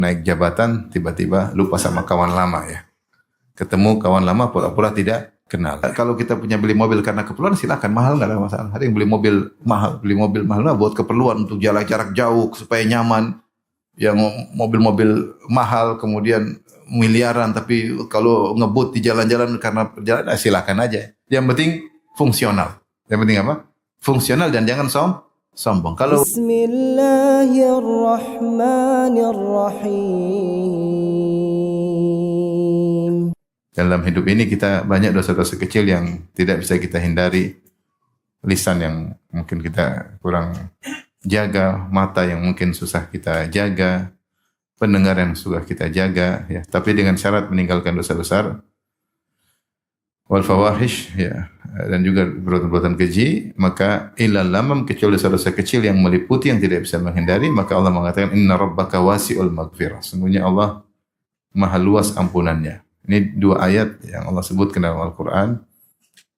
naik jabatan, tiba-tiba lupa sama kawan lama ya. Ketemu kawan lama pura-pura tidak kenal. Kalau kita punya beli mobil karena keperluan silakan, mahal nggak ada masalah. Ada yang beli mobil mahal nah, buat keperluan untuk jarak jauh supaya nyaman. Yang mobil-mobil mahal kemudian miliaran tapi kalau ngebut di jalan-jalan karena perjalanan silakan aja. Yang penting fungsional. Yang penting apa? Fungsional dan jangan sombong. Kalau Bismillahirrahmanirrahim. Dalam hidup ini kita banyak dosa-dosa kecil yang tidak bisa kita hindari. Lisan yang mungkin kita kurang jaga, mata yang mungkin susah kita jaga, pendengar yang susah kita jaga ya. Tapi dengan syarat meninggalkan dosa besar wal fawahish ya, dan juga perbuatan keji, maka illal lamam, kecuali dosa-dosa kecil yang meliputi yang tidak bisa menghindari, maka Allah mengatakan inna rabbaka wasi'ul maghfirah. Sungguhnya Allah maha luas ampunannya. Ini dua ayat yang Allah sebutkan dalam Al-Quran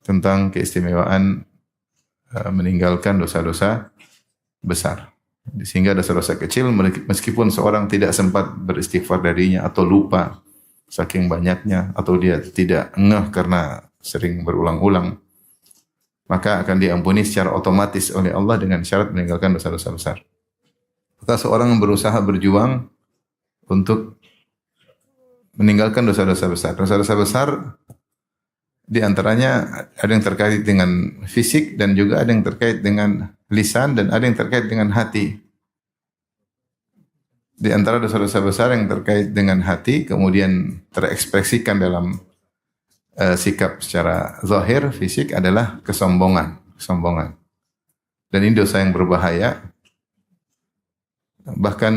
tentang keistimewaan meninggalkan dosa-dosa besar. Sehingga dosa-dosa kecil meskipun seorang tidak sempat beristighfar darinya atau lupa saking banyaknya atau dia tidak ngeh karena sering berulang-ulang, maka akan diampuni secara otomatis oleh Allah dengan syarat meninggalkan dosa-dosa besar. Maka seorang berusaha berjuang untuk meninggalkan dosa-dosa besar. Dosa-dosa besar di antaranya ada yang terkait dengan fisik dan juga ada yang terkait dengan lisan dan ada yang terkait dengan hati. Di antara dosa-dosa besar yang terkait dengan hati kemudian terekspresikan dalam sikap secara zahir fisik adalah kesombongan. Dan ini dosa yang berbahaya. Bahkan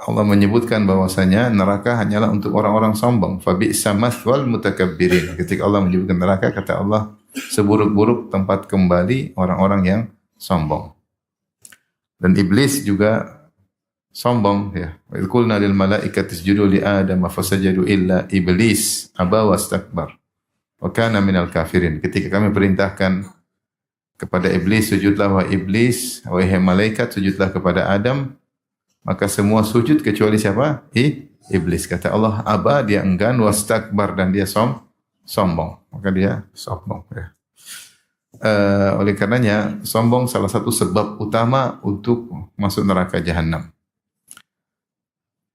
Allah menyebutkan bahwasanya neraka hanyalah untuk orang-orang sombong. Fabi'sa mathwal mutakabbirin. Ketika Allah menyebutkan neraka, kata Allah, seburuk-buruk tempat kembali orang-orang yang sombong. Dan iblis juga sombong ya. Wa qulna lil malaikati isjudu li Adam fasajadu illa iblis aba wastakbar wa kana minal kafirin. Ketika kami perintahkan kepada iblis, sujudlah wahai iblis, wahai malaikat sujudlah kepada Adam, maka semua sujud kecuali siapa? Iblis. Kata Allah, aba, dia enggan, wastakbar, dan dia sombong. Maka dia sombong. Ya. Oleh karenanya, sombong salah satu sebab utama untuk masuk neraka jahanam.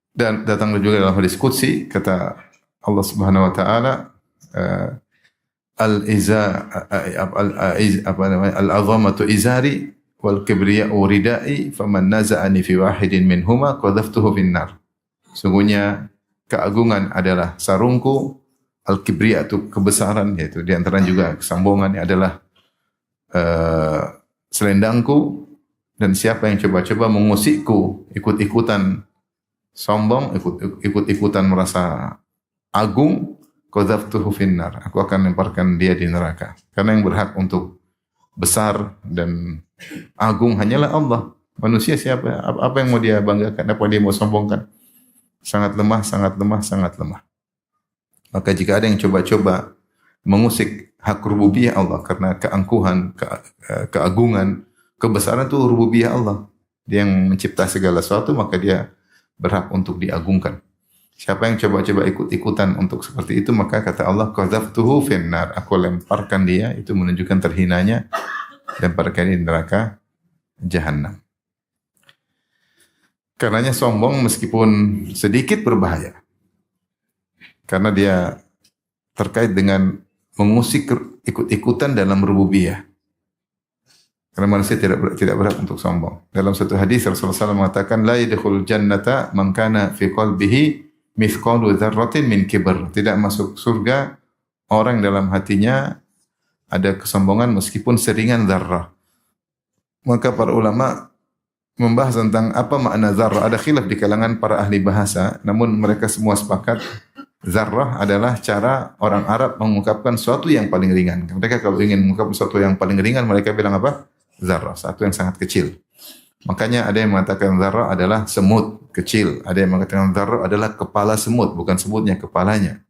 Dan datang juga dalam hadis qudsi, kata Allah Subhanahu wa taala, al-azamatu izari wal kibriya'u ridai faman naza'ani fi wahidin minhuma qadhaftuhu finnar. Sungguhnya keagungan adalah sarungku, al-kibriya itu kebesaran, yaitu di antara juga kesombongan adalah selendangku, dan siapa yang coba-coba mengusikku, ikut-ikutan sombong, ikut-ikutan merasa agung, qadhaftuhu finnar, aku akan lemparkan dia di neraka. Karena yang berhak untuk besar dan agung hanyalah Allah. Manusia siapa? Apa yang mau dia banggakan? Apa dia mau sombongkan? Sangat lemah. Maka jika ada yang coba-coba mengusik hak rububiyah Allah karena keangkuhan, keagungan, kebesaran itu rububiyah Allah. Dia yang mencipta segala sesuatu, maka dia berhak untuk diagungkan. Siapa yang coba-coba ikut-ikutan untuk seperti itu, maka kata Allah, qadhaftuhu finnar, aku lemparkan dia, itu menunjukkan terhinanya, lemparkan di neraka jahanam. Karenanya sombong meskipun sedikit berbahaya. Karena dia terkait dengan mengusik ikut-ikutan dalam rububiyah. Karena manusia tidak berhak untuk sombong. Dalam satu hadis Rasulullah SAW mengatakan, la yadkhulul jannata man kana fi qalbihi mithqalu dzarratin min kibr. Tidak masuk surga orang dalam hatinya ada kesombongan meskipun seringan dzarrah. Maka para ulama membahas tentang apa makna dzarrah. Ada khilaf di kalangan para ahli bahasa, namun mereka semua sepakat dzarrah adalah cara orang Arab mengungkapkan sesuatu yang paling ringan. Mereka kalau ingin mengungkapkan sesuatu yang paling ringan, mereka bilang apa? Dzarrah, satu yang sangat kecil. Makanya ada yang mengatakan dzarrah adalah semut kecil. Ada yang mengatakan dzarrah adalah kepala semut, bukan semutnya, kepalanya.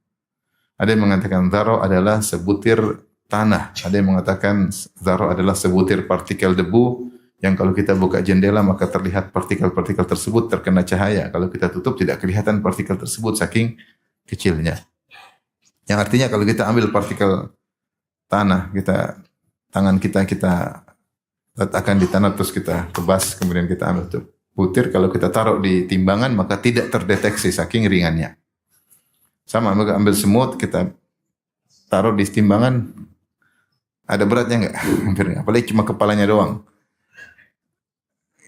Ada yang mengatakan dzarrah adalah sebutir tanah. Ada yang mengatakan dzarrah adalah sebutir partikel debu yang kalau kita buka jendela maka terlihat partikel-partikel tersebut terkena cahaya. Kalau kita tutup tidak kelihatan partikel tersebut saking kecilnya. Yang artinya kalau kita ambil partikel tanah, tangan kita letakkan di tanah terus kita tebas, kemudian kita ambil tuh butir, kalau kita taruh di timbangan maka tidak terdeteksi saking ringannya. Sama ambil semut kita taruh di timbangan, ada beratnya enggak? Hampir enggak. Apalagi cuma kepalanya doang.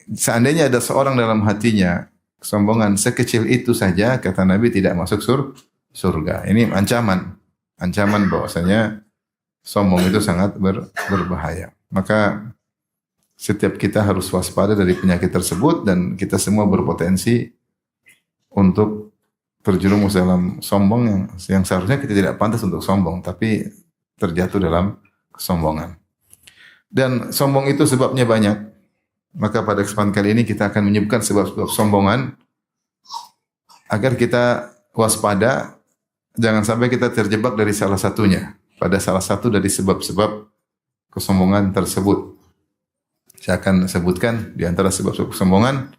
Seandainya ada seorang dalam hatinya kesombongan sekecil itu saja, kata Nabi tidak masuk surga. Ini ancaman bahwasanya sombong itu sangat berbahaya. Maka setiap kita harus waspada dari penyakit tersebut dan kita semua berpotensi untuk terjerumus dalam sombong yang seharusnya kita tidak pantas untuk sombong, tapi terjatuh dalam kesombongan. Dan sombong itu sebabnya banyak. Maka pada kesempatan kali ini kita akan menyebutkan sebab-sebab sombongan agar kita waspada, jangan sampai kita terjebak dari salah satunya, pada salah satu dari sebab-sebab kesombongan tersebut. Saya akan sebutkan di antara sebab-sebab kesombongan.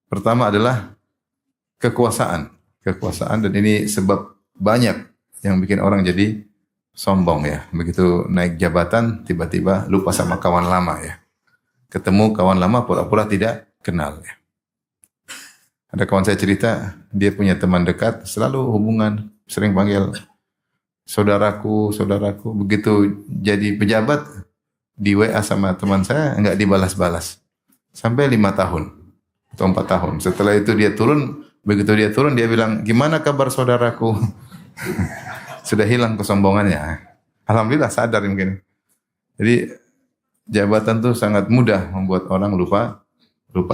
Pertama adalah kekuasaan. Kekuasaan, dan ini sebab banyak yang bikin orang jadi sombong ya. Begitu naik jabatan tiba-tiba lupa sama kawan lama ya. Ketemu kawan lama pura-pura tidak kenal ya. Ada kawan saya cerita, dia punya teman dekat, selalu hubungan, sering panggil saudaraku. Begitu jadi pejabat, di WA sama teman saya enggak dibalas-balas. Sampai 5 tahun atau 4 tahun. Setelah itu dia turun, begitu dia turun dia bilang, "Gimana kabar saudaraku?" Sudah hilang kesombongannya. Alhamdulillah sadar mungkin. Jadi jabatan itu sangat mudah membuat orang lupa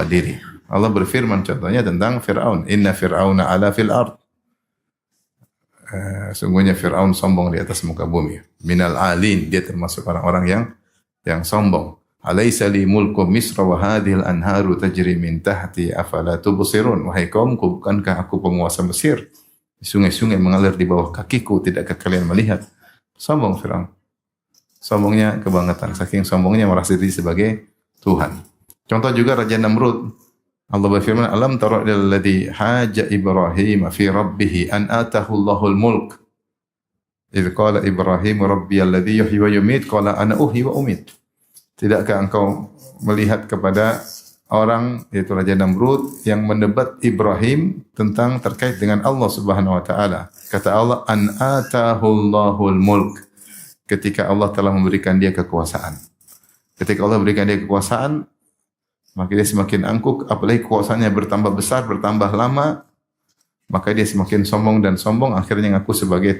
diri. Allah berfirman contohnya tentang Fir'aun, "Inna Fir'auna ala fil ard." Sungguhnya Fir'aun sombong di atas muka bumi. Minal alin, dia termasuk orang-orang yang sombong. Alaysa li mulku Misra wa hadhil anharu tajri min tahti afala tubsirun. Wahai kaumku, bukankah aku penguasa Mesir? Sungai-sungai mengalir di bawah kakiku, tidakkah kalian melihat? Sombong Firaun. Sombongnya kebangetan, saking sombongnya merasa diri sebagai Tuhan. Contoh juga Raja Namrud. Allah berfirman, "Alam tara ilal ladzi haja Ibrahim fi rabbih an atahu Allahul mulk." Idz qala Ibrahim rabbiyal ladzi yuhyi wa yumiit qala ana uhyi wa umiit. Tidakkah engkau melihat kepada orang, yaitu Raja Namrud, yang mendebat Ibrahim tentang terkait dengan Allah Subhanahu wa taala. Kata Allah, "An atahul mulk." Ketika Allah telah memberikan dia kekuasaan. Ketika Allah berikan dia kekuasaan, maka dia semakin angkuh, apalagi kekuasaannya bertambah besar, bertambah lama, maka dia semakin sombong dan sombong, akhirnya ngaku sebagai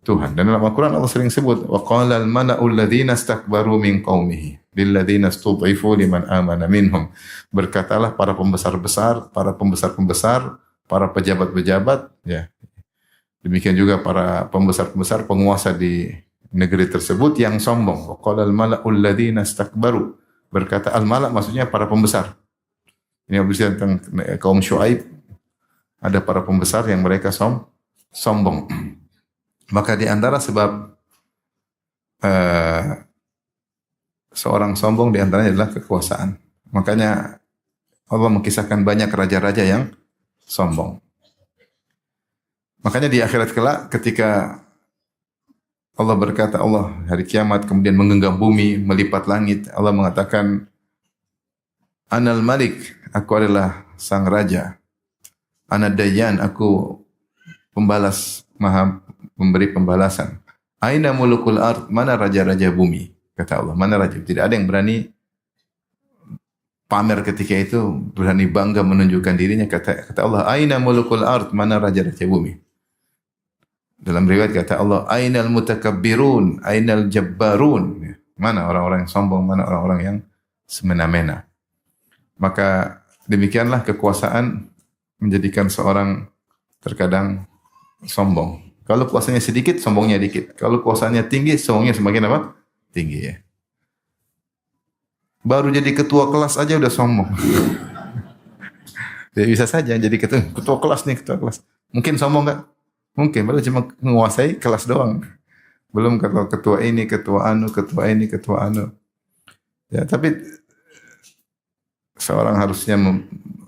Tuhan. Dan dalam Al-Quran Allah sering sebut, wa qala al-mala'ul ladzina istakbaru min qaumihi lil ladzina istud'ifu liman amana minhum. Berkatalah para pembesar-besar, para pembesar-pembesar, para pejabat-pejabat, ya. Demikian juga para pembesar-pembesar penguasa di negeri tersebut yang sombong. Wa qala al-mala'ul ladzina istakbaru. Berkata al-mala' maksudnya para pembesar. Ini berbicara tentang kaum Syuaib. Ada para pembesar yang mereka sombong. Maka di antara sebab seorang sombong di antaranya adalah kekuasaan. Makanya Allah mengisahkan banyak raja-raja yang sombong. Makanya di akhirat kelak ketika Allah berkata, Allah hari kiamat kemudian menggenggam bumi, melipat langit, Allah mengatakan, "Anal Malik, aku adalah sang raja. Anad Dayyan, aku pembalas, maha memberi pembalasan. Aina mulukul ard, mana raja-raja bumi?" Kata Allah, mana raja? Tidak ada yang berani pamer ketika itu, berani bangga menunjukkan dirinya. Kata Allah, aina mulukul ard, mana raja-raja bumi? Dalam riwayat kata Allah, ainal mutakabbirun, ainal jabbarun. Mana orang-orang yang sombong, mana orang-orang yang semena-mena. Maka demikianlah kekuasaan menjadikan seorang terkadang sombong. Kalau kuasanya sedikit, sombongnya dikit. Kalau kuasanya tinggi, sombongnya semakin apa? Tinggi ya. Baru jadi ketua kelas aja udah sombong. Ya, bisa saja jadi ketua kelas nih, ketua kelas. Mungkin sombong enggak? Mungkin, baru cuma menguasai kelas doang. Belum ketua ini, ketua anu, ketua ini, ketua anu. Ya, tapi seorang harusnya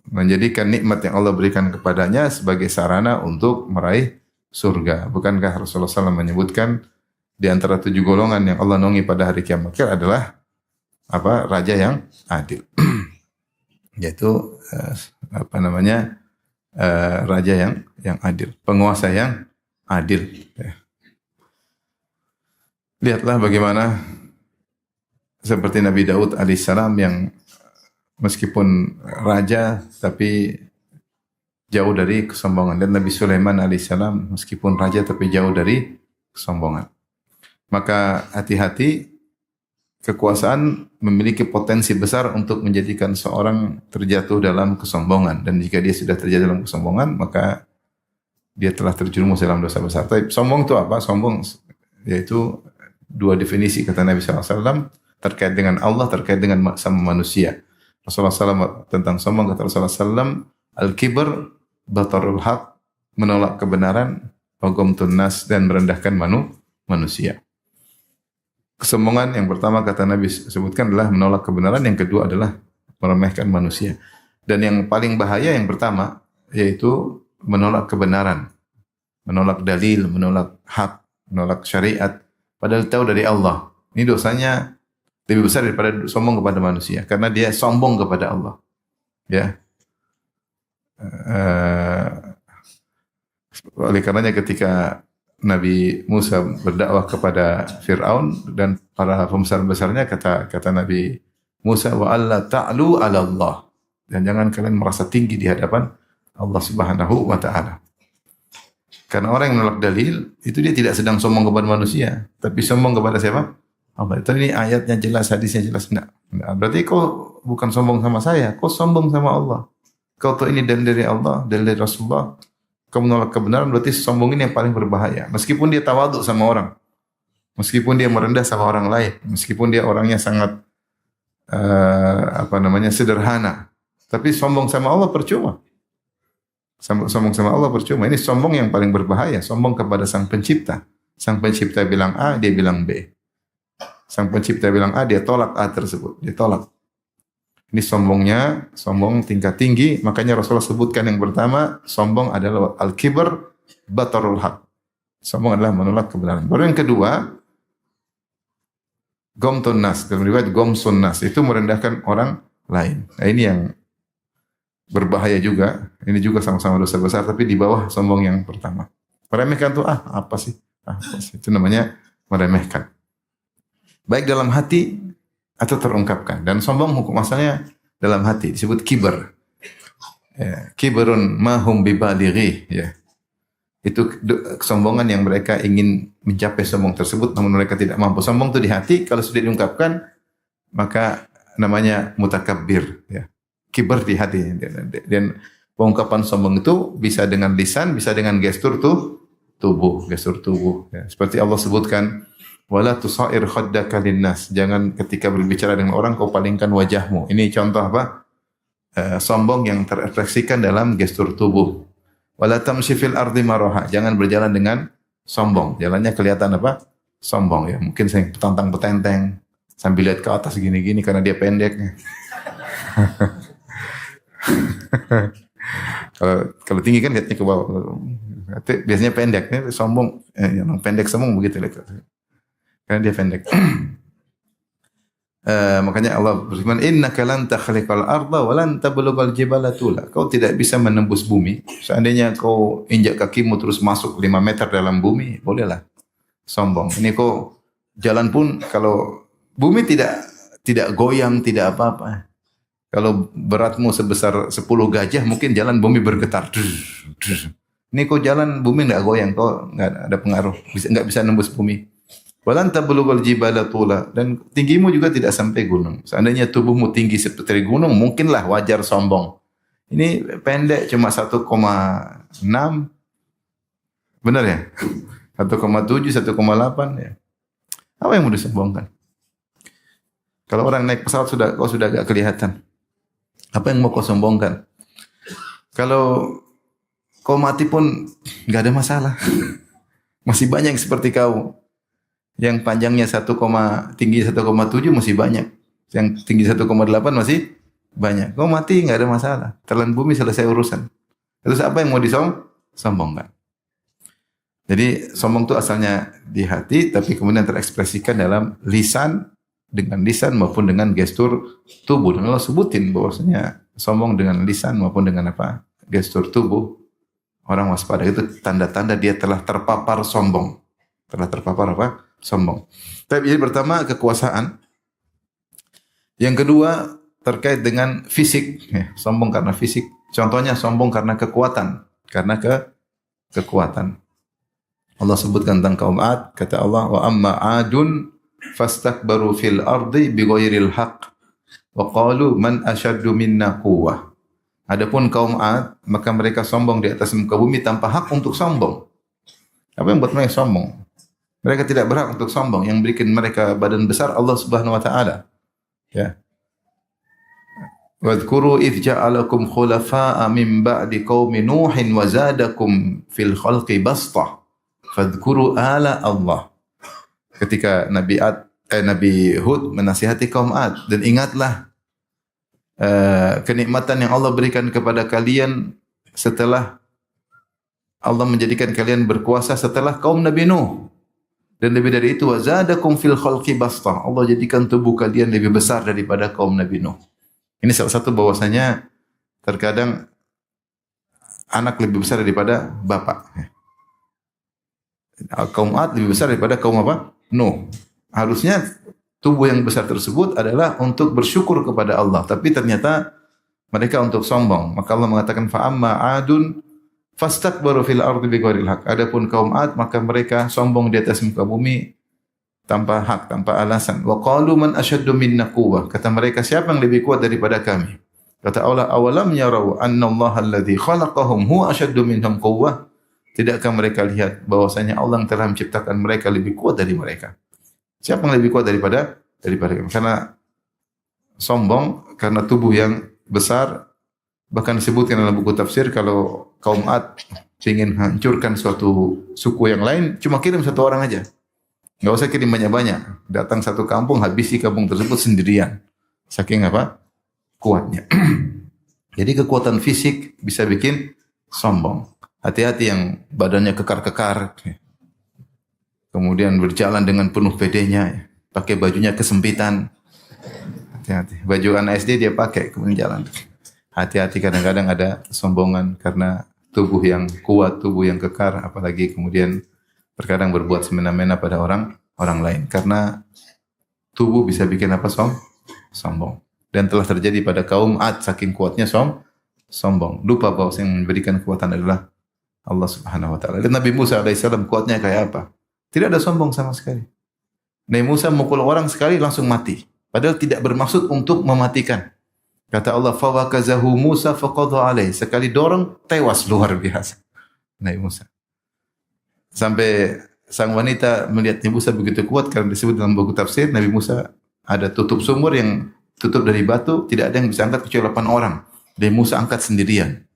menjadikan nikmat yang Allah berikan kepadanya sebagai sarana untuk meraih surga. Bukankah Rasulullah SAW menyebutkan di antara 7 golongan yang Allah naungi pada hari kiamat adalah apa? Raja yang adil. Yaitu raja yang adil, penguasa yang adil. Lihatlah bagaimana seperti Nabi Daud alaihissalam yang meskipun raja tapi jauh dari kesombongan, dan Nabi Sulaiman alaihissalam meskipun raja tapi jauh dari kesombongan. Maka hati-hati, kekuasaan memiliki potensi besar untuk menjadikan seorang terjatuh dalam kesombongan, dan jika dia sudah terjatuh dalam kesombongan maka dia telah terjerumus dalam dosa besar. Tapi sombong itu apa? Sombong yaitu 2 definisi kata Nabi SAW terkait dengan Allah, terkait dengan sama manusia. Rasulullah SAW tentang sombong kata Rasulullah SAW, al-kibr batarul haq, menolak kebenaran, wa ghamtun nas, dan merendahkan manusia. Kesombongan yang pertama kata Nabi sebutkan adalah menolak kebenaran, yang kedua adalah meremehkan manusia. Dan yang paling bahaya yang pertama yaitu menolak kebenaran, menolak dalil, menolak hak, menolak syariat, padahal tahu dari Allah. Ini dosanya lebih besar daripada sombong kepada manusia, karena dia sombong kepada Allah. Ya. Oleh karenanya ketika Nabi Musa berdakwah kepada Fir'aun dan para pembesar-besarnya, kata Nabi Musa, wa alla ta'lu 'ala Allah, dan jangan kalian merasa tinggi di hadapan Allah Subhanahu wa taala. Karena orang yang menolak dalil itu dia tidak sedang sombong kepada manusia, tapi sombong kepada siapa? Allah. Itu ini ayatnya jelas, hadisnya jelas. Enggak. Berarti kau bukan sombong sama saya, kau sombong sama Allah. Kau tahu ini dari Allah, dari Rasulullah. Kau menolak kebenaran, berarti sombong ini yang paling berbahaya. Meskipun dia tawaduk sama orang, meskipun dia merendah sama orang lain, meskipun dia orangnya sangat sederhana, tapi sombong sama Allah percuma. Sombong sama Allah percuma. Ini sombong yang paling berbahaya. Sombong kepada Sang Pencipta. Sang Pencipta bilang A, dia bilang B. Sang Pencipta bilang A, dia tolak A tersebut. Dia tolak. Ini sombongnya, sombong tingkat tinggi. Makanya Rasulullah sebutkan yang pertama, sombong adalah al-kibr batarul haq. Sombong adalah menolak kebenaran. Baru yang kedua, ghamtun nas. Dalam riwayat ghamsun nas, itu merendahkan orang lain. Nah, ini yang berbahaya juga. Ini juga sama-sama dosa besar, tapi di bawah sombong yang pertama. Meremehkan tuh apa sih? Itu namanya meremehkan. Baik dalam hati atau terungkapkan. Dan sombong hukum asalnya dalam hati, disebut kibar. Ya, kibarun mahum bibalighi, ya. Itu kesombongan yang mereka ingin mencapai sombong tersebut namun mereka tidak mampu. Sombong itu di hati, kalau sudah diungkapkan maka namanya mutakabbir, ya. Kibar di hati. Dan pengungkapan sombong itu bisa dengan lisan, bisa dengan gestur tubuh, gestur tubuh, ya. Seperti Allah sebutkan, wala tusair khaddaka linnas, jangan ketika berbicara dengan orang kau palingkan wajahmu. Ini contoh apa? Sombong yang terefleksikan dalam gestur tubuh. Wala tamshi fil ardi maraha, jangan berjalan dengan sombong. Jalannya kelihatan apa? Sombong, ya. Mungkin saya petantang-petenteng sambil lihat ke atas gini-gini karena dia pendek. Kalau tinggi kan lihatnya ke bawah. Biasanya pendek, sombong, yang pendek sombong begitu. Karena dia pendek. Makanya Allah berfirman, innaka lan takhliqal arda wa lan tablughal jibala tula. Kau tidak bisa menembus bumi. Seandainya kau injak kakimu terus masuk 5 meter dalam bumi, bolehlah sombong. Ini kau jalan pun kalau bumi tidak goyang, tidak apa-apa. Kalau beratmu sebesar 10 gajah, mungkin jalan bumi bergetar. Ini kau jalan bumi enggak goyang, kau enggak ada pengaruh, enggak bisa nembus bumi. Walan tablughal jibala tula, dan tinggimu juga tidak sampai gunung. Seandainya tubuhmu tinggi seperti gunung, mungkinlah wajar sombong. Ini pendek cuma 1,6. Benar ya? 1,7, 1,8 ya. Apa yang mau disombongkan? Kalau orang naik pesawat kau sudah agak kelihatan. Apa yang mau kau sombongkan? Kalau kau mati pun enggak ada masalah. Masih banyak yang seperti kau. Yang panjangnya tinggi 1,7 masih banyak. Yang tinggi 1,8 masih banyak. Kau mati nggak ada masalah. Telan bumi selesai urusan. Terus apa yang mau sombongkan? Jadi sombong itu asalnya di hati, tapi kemudian terekspresikan dalam lisan, dengan lisan maupun dengan gestur tubuh. Dan Allah sebutin bahwasanya sombong dengan lisan maupun dengan apa? Gestur tubuh. Orang waspada itu tanda-tanda dia telah terpapar sombong. Telah terpapar apa? Sombong. Tapi jadi pertama kekuasaan. Yang kedua terkait dengan fisik. Sombong karena fisik. Contohnya sombong karena kekuatan. Karena kekuatan. Allah sebutkan tentang kaum Ad, kata Allah, wa amma adun fastakbaru fil ardi bighairil haqq wa qalu man ashaddu minna quwwah. Adapun kaum Ad, maka mereka sombong di atas muka bumi tanpa hak untuk sombong. Apa yang buat mereka sombong? Mereka tidak berhak untuk sombong. Yang bikin mereka badan besar Allah Subhanahu wa taala. Ya. Wadhkuru idh ja'alakum khulafa'a min ba'di qaumi Nuhin wa zadakum fil khalqi bastah. Fadhkuru ala Allah. Ketika Nabi Hud menasihati kaum Ad, dan ingatlah kenikmatan yang Allah berikan kepada kalian setelah Allah menjadikan kalian berkuasa setelah kaum Nabi Nuh. Dan lebih dari itu, wazadakum fil khalqi bastah. Allah jadikan tubuh kalian lebih besar daripada kaum Nabi Nuh. Ini salah satu bahwasanya terkadang anak lebih besar daripada bapak. Kaum Ad lebih besar daripada kaum apa? Nuh. Harusnya tubuh yang besar tersebut adalah untuk bersyukur kepada Allah, tapi ternyata mereka untuk sombong. Maka Allah mengatakan fa amma adun fastakbaru fil ardi bighairil haq. Adapun kaum Ad maka mereka sombong di atas muka bumi tanpa hak, tanpa alasan. Wa qalu man asyaddu minna quwwah. Kata mereka, siapa yang lebih kuat daripada kami? Kata Allah, awalam yarau anna Allah alladhi khalaqahum huwa asyaddu minhum quwwah. Tidakkah mereka lihat bahwasanya Allah yang telah menciptakan mereka lebih kuat dari mereka? Siapa yang lebih kuat daripada kami? Karena sombong, karena tubuh yang besar. Bahkan disebutkan dalam buku tafsir kalau kaum Ad ingin hancurkan suatu suku yang lain, cuma kirim satu orang aja. Enggak usah kirim banyak-banyak. Datang satu kampung, habisi kampung tersebut sendirian. Saking apa? Kuatnya. Jadi kekuatan fisik bisa bikin sombong. Hati-hati yang badannya kekar-kekar, kemudian berjalan dengan penuh pedenya, pakai bajunya kesempitan. Hati-hati. Baju anak SD dia pakai, kemudian jalan. Hati-hati, kadang-kadang ada kesombongan karena tubuh yang kuat, tubuh yang kekar, apalagi kemudian terkadang berbuat semena-mena pada orang lain. Karena tubuh bisa bikin apa? Sombong. Dan telah terjadi pada kaum Ad, saking kuatnya sombong. Lupa bahwa yang memberikan kekuatan adalah Allah Subhanahu wa taala. Dan Nabi Musa alaihissalam kuatnya kayak apa? Tidak ada sombong sama sekali. Nabi Musa mukul orang sekali langsung mati. Padahal tidak bermaksud untuk mematikan. Kata Allah, fa wakazahu Musa faqadha alaih. Sekali dorong tewas, luar biasa. Nabi Musa. Sampai sang wanita melihat Nabi Musa begitu kuat, karena disebut dalam buku tafsir Nabi Musa ada tutup sumur yang tutup dari batu, tidak ada yang bisa angkat kecuali 8 orang. Nabi Musa angkat sendirian.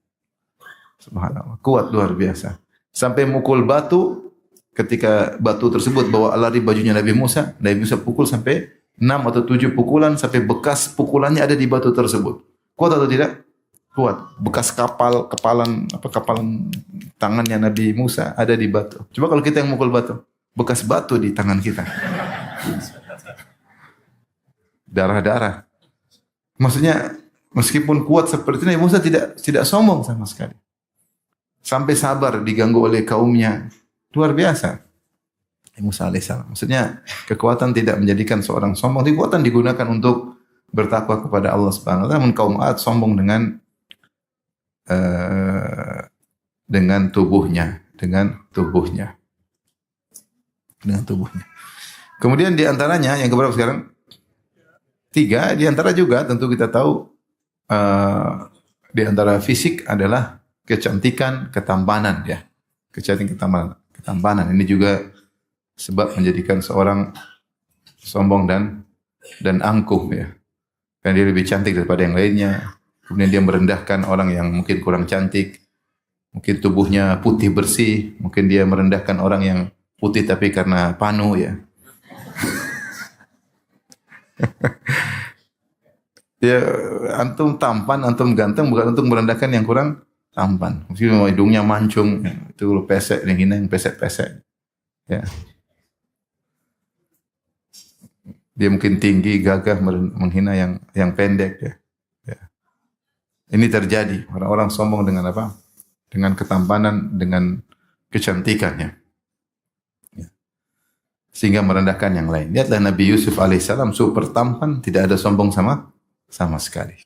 Subhanallah, kuat luar biasa. Sampai mukul batu, ketika batu tersebut bawa lari bajunya Nabi Musa pukul sampai 6 atau 7 pukulan, sampai bekas pukulannya ada di batu tersebut. Kuat atau tidak? Kuat. Bekas kapalan tangannya Nabi Musa ada di batu. Coba kalau kita yang mukul batu, bekas batu di tangan kita. Darah-darah. Maksudnya meskipun kuat seperti ini, Musa tidak sombong sama sekali. Sampai sabar diganggu oleh kaumnya. Luar biasa. Musa alaihissalam. Maksudnya kekuatan tidak menjadikan seorang sombong. Kekuatan digunakan untuk bertakwa kepada Allah Subhanahu wa taala. Namun kaum Ad sombong dengan tubuhnya. Kemudian di antaranya yang keberapa sekarang? 3. Di antara juga tentu kita tahu di antara fisik adalah kecantikan, ketampanan ya. Kecantikan, ketampanan. Ini juga sebab menjadikan seorang sombong dan angkuh ya. Karena dia lebih cantik daripada yang lainnya. Kemudian dia merendahkan orang yang mungkin kurang cantik. Mungkin tubuhnya putih bersih, mungkin dia merendahkan orang yang putih tapi karena panu ya. Dia antum tampan, antum ganteng bukan untuk merendahkan yang kurang tampan. Mungkin hidungnya mancung, itu lu pesek, yang hina yang pesek-pesek. Ya. Dia mungkin tinggi, gagah menghina yang pendek ya. Ya. Ini terjadi. Orang-orang sombong dengan apa? Dengan ketampanan, dengan kecantikannya. Ya. Sehingga merendahkan yang lain. Lihatlah Nabi Yusuf alaihissalam super tampan, tidak ada sombong sama sekali.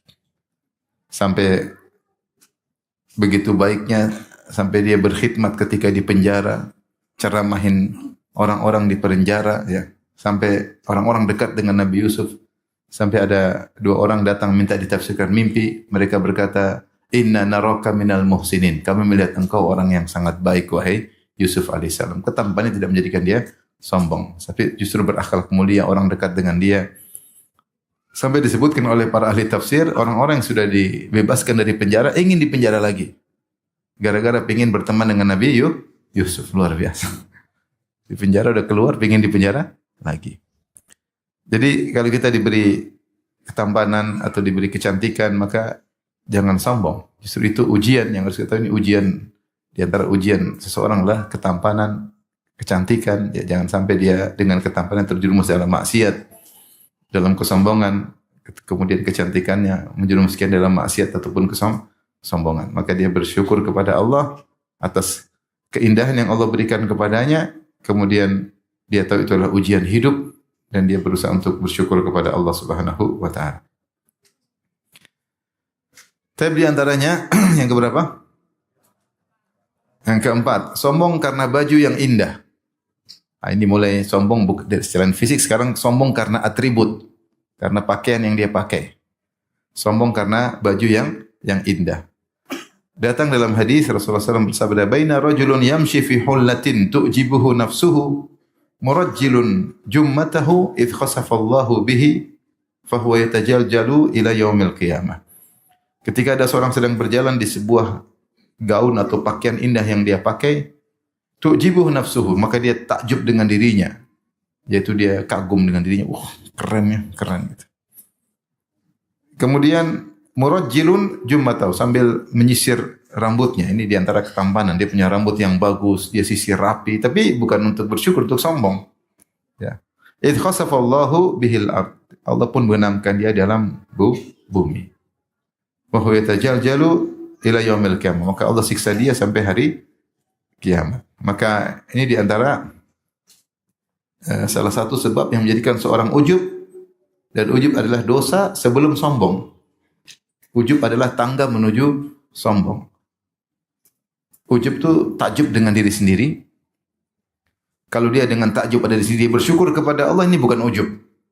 Sampai begitu baiknya, sampai dia berkhidmat ketika di penjara, ceramahin orang-orang di penjara ya. Sampai orang-orang dekat dengan Nabi Yusuf. Sampai ada dua orang datang minta ditafsirkan mimpi. Mereka berkata, Inna naraka minal muhsinin. Kami melihat engkau orang yang sangat baik, wahai Yusuf alaihissalam. Ketampannya tidak menjadikan dia sombong. Tapi justru berakhlak mulia, orang dekat dengan dia. Sampai disebutkan oleh para ahli tafsir, orang-orang yang sudah dibebaskan dari penjara, ingin dipenjara lagi. Gara-gara ingin berteman dengan Nabi Yusuf. Luar biasa. Di penjara udah keluar, ingin dipenjara lagi. Jadi kalau kita diberi ketampanan atau diberi kecantikan, maka jangan sombong. Justru itu ujian yang harus kita tahu, ini ujian. Di antara ujian seseorang adalah ketampanan, kecantikan. Ya, jangan sampai dia dengan ketampanan terjerumus dalam maksiat, dalam kesombongan, kemudian kecantikannya menjerumuskan dalam maksiat ataupun kesombongan. Maka dia bersyukur kepada Allah atas keindahan yang Allah berikan kepadanya, kemudian dia tahu itu adalah ujian hidup dan dia berusaha untuk bersyukur kepada Allah Subhanahu wa taala. Tapi di antaranya yang keberapa? Yang keempat, sombong karena baju yang indah. Nah, ini mulai sombong dari selain fisik, sekarang sombong karena atribut, karena pakaian yang dia pakai. Sombong karena baju yang indah. Datang dalam hadis Rasulullah SAW bersabda, "Baina rajulun yamshi fi hullatin tu'jibuhu nafsuhu, murajjilun jummatahu idh khasafallahu bihi, fahuwa yatajaljalu ila yaumil qiyamah." Ketika ada seorang sedang berjalan di sebuah gaun atau pakaian indah yang dia pakai, tu'jibuhu nafsuhu, maka dia takjub dengan dirinya, yaitu dia kagum dengan dirinya, keren gitu. Kemudian murajjilun jummatahu, sambil menyisir rambutnya. Ini diantara ketampanan, dia punya rambut yang bagus, dia sisir rapi, tapi bukan untuk bersyukur, untuk sombong. Ya. Idh khasafallahu bihil ard, Allah pun benamkan dia dalam bumi. Wa huwa yatajaljalu ila yaumil qiyamah, maka Allah siksa dia sampai hari kiamat. Maka ini diantara salah satu sebab yang menjadikan seorang ujub, dan ujub adalah dosa sebelum sombong. Ujub adalah tangga menuju sombong. Ujub itu takjub dengan diri sendiri. Kalau dia dengan takjub pada diri sendiri bersyukur kepada Allah, ini bukan ujub.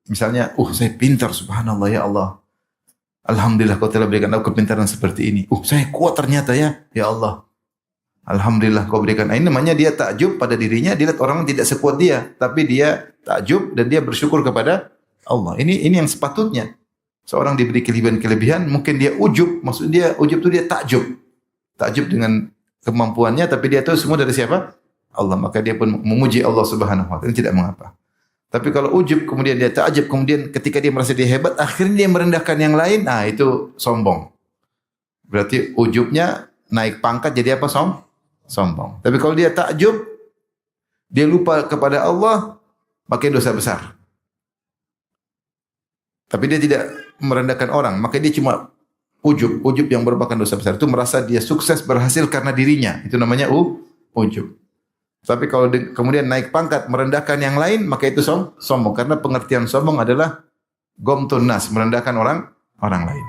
Misalnya, saya pintar, subhanallah ya Allah. Alhamdulillah kau telah berikan aku kepintaran seperti ini. Saya kuat ternyata ya Allah. Alhamdulillah kau berikan. Ini namanya dia takjub pada dirinya, dia lihat orang tidak sekuat dia, tapi dia takjub dan dia bersyukur kepada Allah. Ini yang sepatutnya. Seorang diberi kelebihan-kelebihan, mungkin dia ujub, maksud dia ujub itu dia takjub. Takjub dengan kemampuannya, tapi dia tahu semua dari siapa? Allah. Maka dia pun memuji Allah Subhanahu wa taala, tidak mengapa. Tapi kalau ujub kemudian dia takjub, kemudian ketika dia merasa dia hebat, akhirnya dia merendahkan yang lain, itu sombong. Berarti ujubnya naik pangkat jadi apa? Sombong. Tapi kalau dia takjub, dia lupa kepada Allah, maka dosa besar. Tapi dia tidak merendahkan orang, maka dia cuma ujub yang merupakan dosa besar. Itu merasa dia sukses, berhasil karena dirinya. Itu namanya ujub. Tapi kalau kemudian naik pangkat, merendahkan yang lain, maka itu sombong. Karena pengertian sombong adalah gomtun nas, merendahkan orang lain.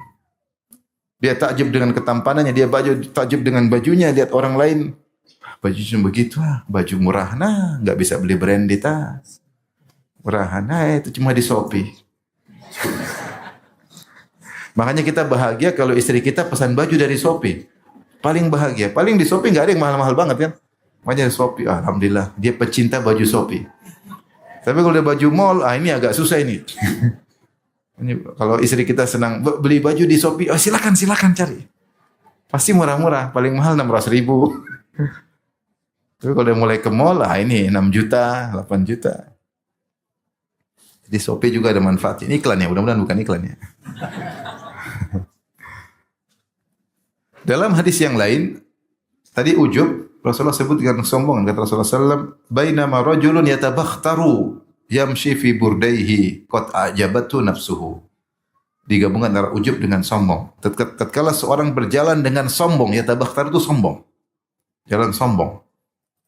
Dia takjub dengan ketampanannya, dia takjub dengan bajunya, lihat orang lain, baju cuma begitu, baju murah, nggak bisa beli branded tas. Murahan, itu cuma di Shopee. Makanya kita bahagia kalau istri kita pesan baju dari Shopee. Paling bahagia. Paling di Shopee nggak ada yang mahal-mahal banget kan. Makanya Shopee, alhamdulillah dia pecinta baju Shopee. Tapi kalau dia baju mall, ini agak susah ini. Ini kalau istri kita senang beli baju di Shopee, silakan cari. Pasti murah-murah, paling mahal 600.000. Tapi kalau dia mulai ke mall, ini 6 juta, 8 juta. Di Shopee juga ada manfaatnya. Ini iklan ya, mudah-mudahan bukan iklan ya. Dalam hadis yang lain, tadi ujub, Rasulullah sebut dengan sombong. Kata Rasulullah SAW, Bainama rajulun yatabakhtaru yamshi fi burdaihi qad a'jabatu nafsuhu. Digabungkan antara ujub dengan sombong. Tatkala seorang berjalan dengan sombong, yatabakhtar itu sombong. Jalan sombong.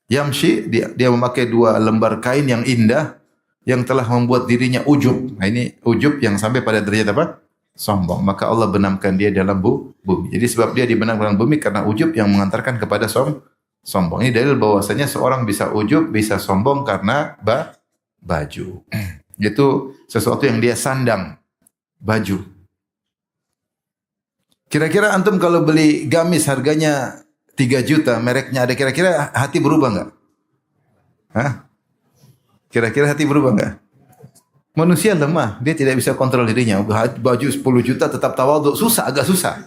Yamshi, dia memakai 2 lembar kain yang indah, yang telah membuat dirinya ujub. Nah ini ujub yang sampai pada derajat apa? Sombong. Maka Allah benamkan dia dalam bumi. Jadi sebab dia dibenamkan dalam bumi karena ujub yang mengantarkan kepada sombong. Ini dalil bahwasanya seorang bisa ujub, bisa sombong karena baju. Itu sesuatu yang dia sandang. Baju. Kira-kira antum kalau beli gamis harganya 3 juta, mereknya ada, kira-kira hati berubah enggak? Hah? Kira-kira hati berubah enggak? Manusia lemah, dia tidak bisa kontrol dirinya. Baju 10 juta tetap tawadhu, agak susah.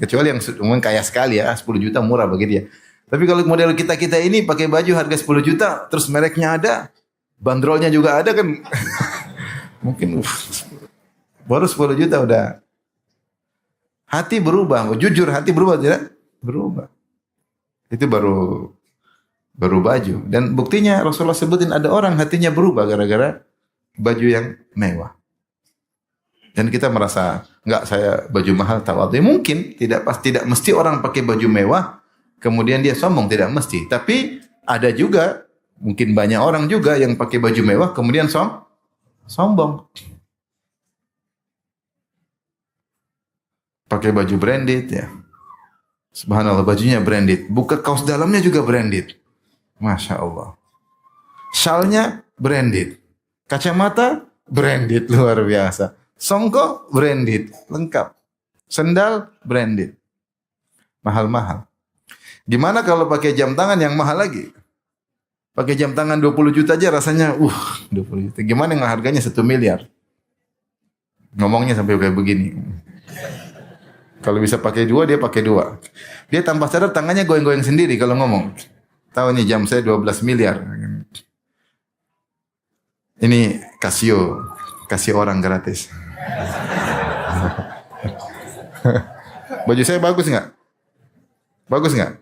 Kecuali yang mungkin kaya sekali ya, 10 juta murah bagi dia. Tapi kalau model kita-kita ini pakai baju harga 10 juta, terus mereknya ada, bandrolnya juga ada kan. Mungkin baru 10 juta udah. Hati berubah, jujur hati berubah tidak? Berubah. Itu baru baju. Dan buktinya Rasulullah sebutin ada orang hatinya berubah gara-gara baju yang mewah. Dan kita merasa enggak, saya baju mahal tawadhu. Mungkin tidak mesti orang pakai baju mewah kemudian dia sombong, tidak mesti. Tapi ada juga mungkin banyak orang juga yang pakai baju mewah kemudian sombong. Pakai baju branded ya. Subhanallah, bajunya branded. Buka kaos dalamnya juga branded. Masya Allah. Syalnya branded. Kacamata branded, luar biasa. Songkok branded, lengkap. Sendal branded. Mahal-mahal. Gimana kalau pakai jam tangan yang mahal lagi? Pakai jam tangan 20 juta aja rasanya 20 juta. Gimana yang harganya 1 miliar? Ngomongnya sampai kayak begini. Kalau bisa pakai 2, dia pakai 2. Dia tanpa sadar tangannya goyang-goyang sendiri kalau ngomong. Tahu nih jam saya 12 miliar. Ini kasih orang gratis. Baju saya bagus nggak? Bagus nggak?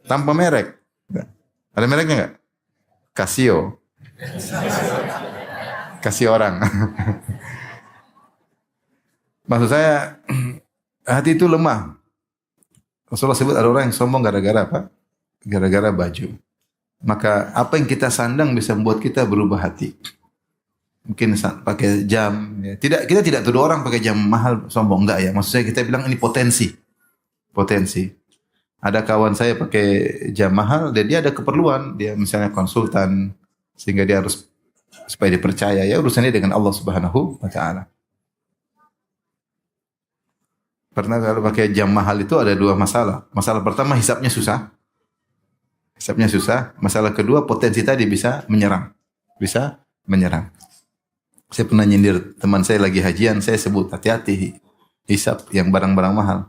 Tanpa merek. Ada mereknya nggak? Casio. Kasih orang. Maksud saya, hati itu lemah. Rasulullah sebut ada orang yang sombong gara-gara apa? Gara-gara baju. Maka apa yang kita sandang bisa membuat kita berubah hati. Mungkin pakai jam. Ya. Kita tidak tuduh orang pakai jam mahal sombong, enggak ya. Maksud saya kita bilang ini potensi. Ada kawan saya pakai jam mahal dan dia ada keperluan. Dia misalnya konsultan sehingga dia harus supaya dipercaya. Ya urusannya dengan Allah Subhanahu wa taala. Karena kalau pakai jam mahal itu ada 2 masalah. Masalah pertama hisapnya susah. Masalah kedua potensi tadi bisa menyerang. Saya pernah nyindir teman saya lagi hajian, saya sebut hati-hati hisap yang barang-barang mahal.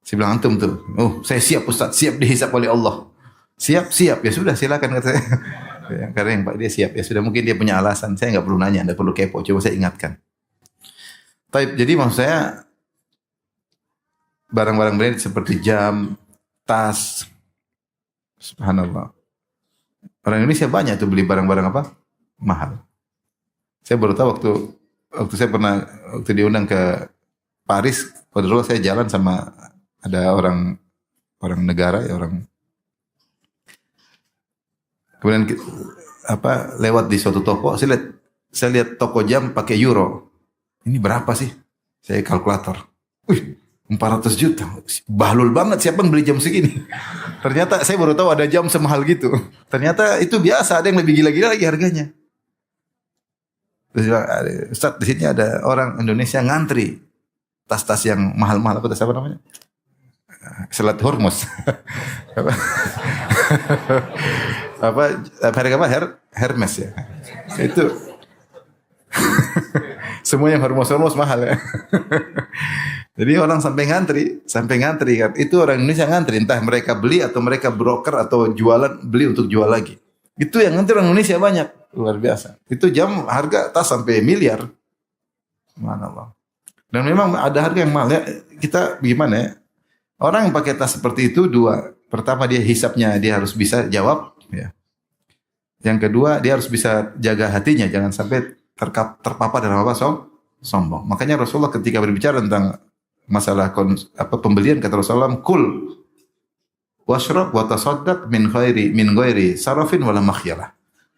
Saya bilang antum tuh, saya siap Ustaz, siap dihisap oleh Allah. Siap, ya sudah silakan kata saya. Karena yang Pak dia siap, ya sudah mungkin dia punya alasan. Saya enggak perlu nanya, enggak perlu kepo, coba saya ingatkan. Jadi maksud saya barang-barang branded seperti jam, tas, subhanallah. Orang Indonesia banyak tuh beli barang-barang apa? Mahal. Saya baru tahu waktu diundang ke Paris, pada dulu saya jalan sama ada orang negara ya kemudian lewat di suatu toko, saya lihat toko jam pakai euro. Ini berapa sih? Saya kalkulator. 400 juta. Bahlul banget siapa yang beli jam segini. Ternyata saya baru tahu ada jam semahal gitu. Ternyata itu biasa, ada yang lebih gila-gila lagi harganya. Terus Ustaz, di sini ada orang Indonesia ngantri tas-tas yang mahal-mahal, apa namanya? Selat Hormuz. Hermes ya. Itu semua yang Hormuz mahal ya. Jadi orang sampai ngantri kan. Itu orang Indonesia ngantri, entah mereka beli atau mereka broker atau beli untuk jual lagi. Itu yang ngantri orang Indonesia banyak, luar biasa. Itu jam harga tas sampai miliar. Subhanallah. Dan memang ada harga yang mahal ya. Kita gimana ya? Orang yang pakai tas seperti itu dua. Pertama dia hisapnya dia harus bisa jawab. Ya. Yang kedua dia harus bisa jaga hatinya. Jangan sampai terpapar dalam apa sombong. Makanya Rasulullah ketika berbicara tentang masalah pembelian kata Rasulullah, kul washrab wa tasaddaq min ghairi sarafin wala makhyalah.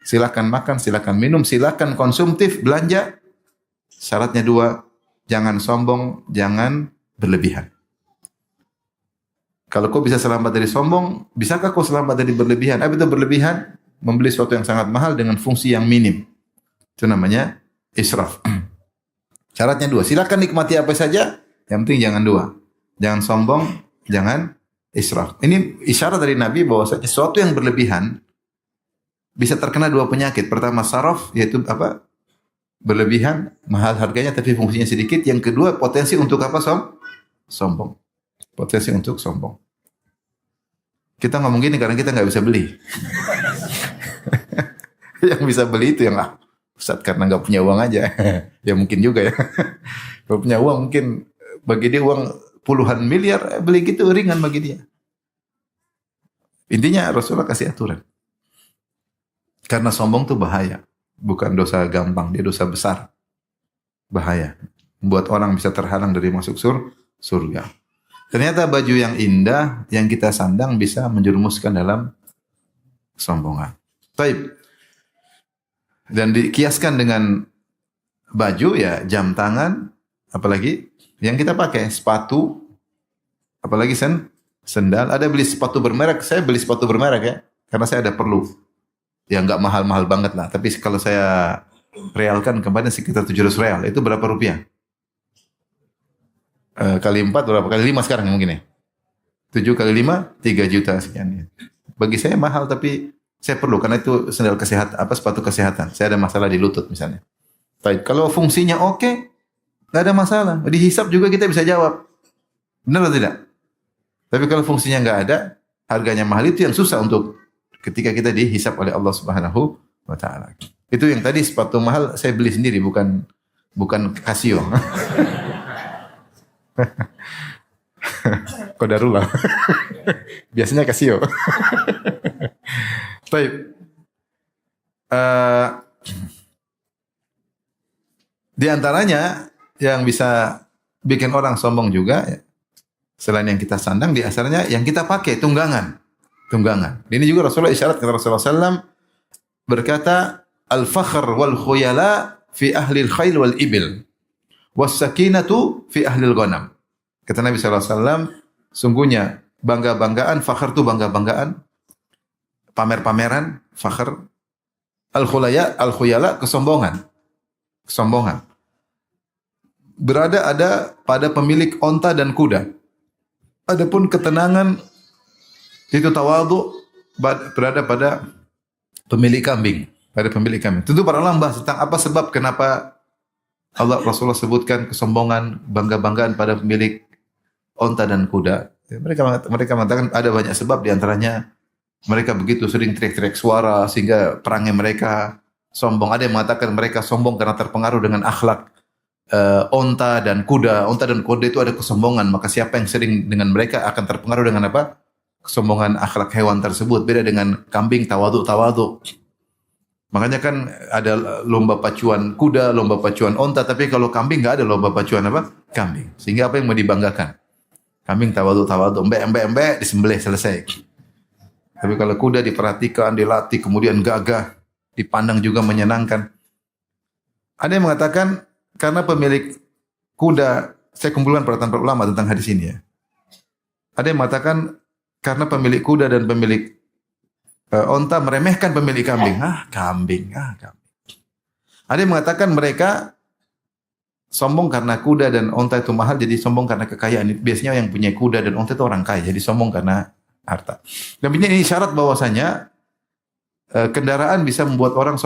Silakan makan, silakan minum, silakan konsumtif, belanja. Syaratnya dua, jangan sombong, jangan berlebihan. Kalau kau bisa selamat dari sombong, bisakah kau selamat dari berlebihan? Apa itu berlebihan? Membeli sesuatu yang sangat mahal dengan fungsi yang minim. Itu namanya israf. Syaratnya dua, silakan nikmati apa saja, yang penting jangan dua. Jangan sombong, jangan israf. Ini isyarat dari Nabi bahwa sesuatu yang berlebihan bisa terkena dua penyakit. Pertama saraf, yaitu apa? Berlebihan, mahal harganya tapi fungsinya sedikit. Yang kedua potensi untuk apa? Sombong. Potensi untuk sombong. Kita ngomong gini karena kita nggak bisa beli. Yang bisa beli itu yang Ustaz karena nggak punya uang aja. Ya mungkin juga ya. Kalau punya uang mungkin bagi dia uang puluhan miliar beli gitu ringan bagi dia. Intinya Rasulullah kasih aturan. Karena sombong itu bahaya. Bukan dosa gampang, dia dosa besar. Bahaya. Membuat orang bisa terhalang dari masuk surga. Ternyata baju yang indah yang kita sandang bisa menjerumuskan dalam kesombongan. Baik. Dan dikiaskan dengan baju ya jam tangan, apalagi yang kita pakai sepatu, apalagi sendal. Ada beli sepatu bermerek, saya beli sepatu bermerek ya, karena saya ada perlu. Ya nggak mahal-mahal banget lah. Tapi kalau saya realkan kemarin sekitar 700 real, itu berapa rupiah? Kali 4 berapa? Kali 5 sekarang mungkin ya. 7 kali 5, 3 juta sekian. Bagi saya mahal tapi saya perlu karena itu sandal kesehatan, sepatu kesehatan. Saya ada masalah di lutut misalnya. Baik, kalau fungsinya oke, nggak ada masalah. Dihisap juga kita bisa jawab. Benar atau tidak? Tapi kalau fungsinya nggak ada, harganya mahal itu yang susah untuk ketika kita dihisap oleh Allah Subhanahu wa taala. Itu yang tadi sepatu mahal saya beli sendiri bukan Casio. Qadarullah. Biasanya Casio. Baik. Di antaranya yang bisa bikin orang sombong juga selain yang kita sandang di asalnya yang kita pakai tunggangan. Ini juga Rasulullah isyarat kata Rasulullah SAW berkata al-fakhr wal khuyala fi ahli al-khail wal ibil. Was-sakinatu fi ahlil ghanam. Kata Nabi SAW, sungguhnya bangga-banggaan, fakhr itu bangga-banggaan, pamer-pameran, fakhr, al-khuyala, kesombongan. Ada pada pemilik onta dan kuda. Adapun ketenangan, itu tawadhu, berada pada pemilik kambing. Tentu para ulama bahas tentang apa sebab kenapa Rasulullah sebutkan kesombongan, bangga-banggaan pada pemilik onta dan kuda. Mereka mengatakan ada banyak sebab, diantaranya mereka begitu sering teriak-teriak suara sehingga perangnya mereka sombong. Ada yang mengatakan mereka sombong karena terpengaruh dengan akhlak onta dan kuda. Onta dan kuda itu ada kesombongan, maka siapa yang sering dengan mereka akan terpengaruh dengan apa? Kesombongan akhlak hewan tersebut. Beda dengan kambing, tawadhu. Makanya kan ada lomba pacuan kuda, lomba pacuan onta, tapi kalau kambing nggak ada lomba pacuan apa? Kambing. Sehingga apa yang mau dibanggakan? Kambing tawadhu, embe, disembelih selesai. Tapi kalau kuda diperhatikan, dilatih, kemudian gagah, dipandang juga menyenangkan. Ada yang mengatakan karena pemilik kuda, saya kumpulkan perkataan para ulama tentang hadis ini ya. Ada yang mengatakan karena pemilik kuda dan pemilik onta meremehkan pemilik kambing. Kambing. Ada yang mengatakan mereka sombong karena kuda dan onta itu mahal, jadi sombong karena kekayaan. Biasanya yang punya kuda dan onta itu orang kaya, jadi sombong karena harta. Dan ini syarat bahwasanya kendaraan bisa membuat orang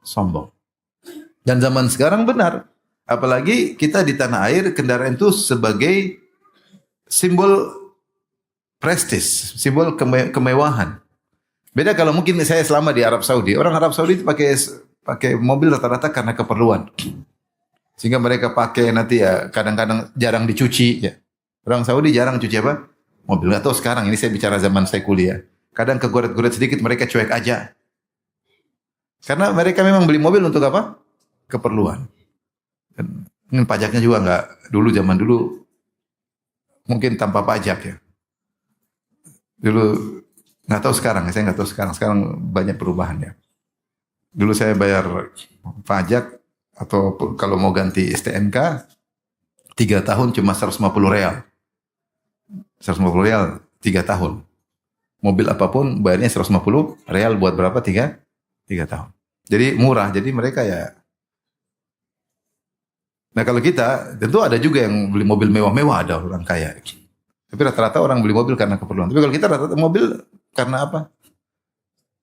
sombong. Dan zaman sekarang benar, apalagi kita di tanah air, kendaraan itu sebagai simbol prestis, simbol kemewahan. Beda kalau mungkin saya selama di Arab Saudi. Orang Arab Saudi itu pakai mobil rata-rata karena keperluan. Sehingga mereka pakai nanti ya kadang-kadang jarang dicuci ya. Orang Saudi jarang cuci apa? mobil. Nggak tahu sekarang, ini saya bicara zaman saya kuliah. Kadang kegoret-goret sedikit mereka cuek aja. Karena mereka memang beli mobil untuk apa? Keperluan. Dan pajaknya juga nggak, dulu zaman dulu mungkin tanpa pajak ya. Dulu nggak tahu sekarang, saya nggak tahu sekarang. Sekarang banyak perubahan ya. Dulu saya bayar pajak atau kalau mau ganti STNK 3 tahun cuma 150 real. 150 real 3 tahun. Mobil apapun bayarnya 150 real buat berapa? 3 tahun. Jadi murah. Jadi mereka ya. Nah kalau kita, tentu ada juga yang beli mobil mewah-mewah, ada orang kaya. Tapi rata-rata orang beli mobil karena keperluan. Tapi kalau kita rata-rata mobil karena apa?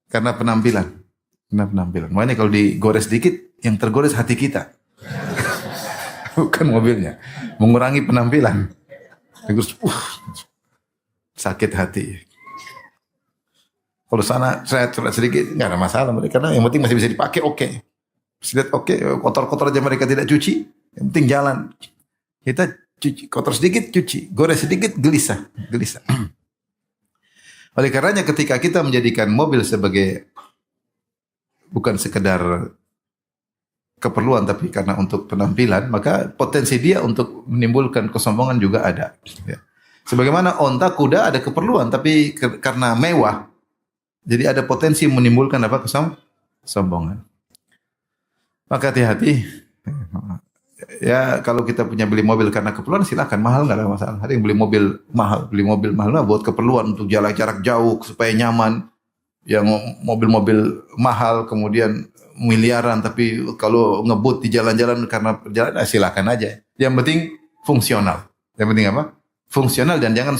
Karena penampilan. Karena penampilan. Makanya kalau digores sedikit, yang tergores hati kita. Bukan mobilnya. Mengurangi penampilan. Terus, sakit hati. Kalau sana saya sedikit, nggak ada masalah mereka. Karena yang penting masih bisa dipakai, oke. Lihat oke, kotor-kotor aja mereka tidak cuci. Yang penting jalan. Kita cuci, kotor sedikit cuci, gores sedikit gelisah. Oleh karenanya ketika kita menjadikan mobil sebagai bukan sekedar keperluan tapi karena untuk penampilan, maka potensi dia untuk menimbulkan kesombongan juga ada. Ya. Sebagaimana onta, kuda ada keperluan tapi karena mewah, jadi ada potensi menimbulkan apa? Kesombongan. Maka hati-hati. Ya kalau kita punya beli mobil karena keperluan silakan, mahal nggak ada masalah. Ada yang beli mobil mahal nah, buat keperluan untuk jarak jauh supaya nyaman. Yang mobil-mobil mahal kemudian miliaran tapi kalau ngebut di jalan-jalan karena perjalanan silakan aja. Yang penting fungsional. Yang penting apa? Fungsional dan jangan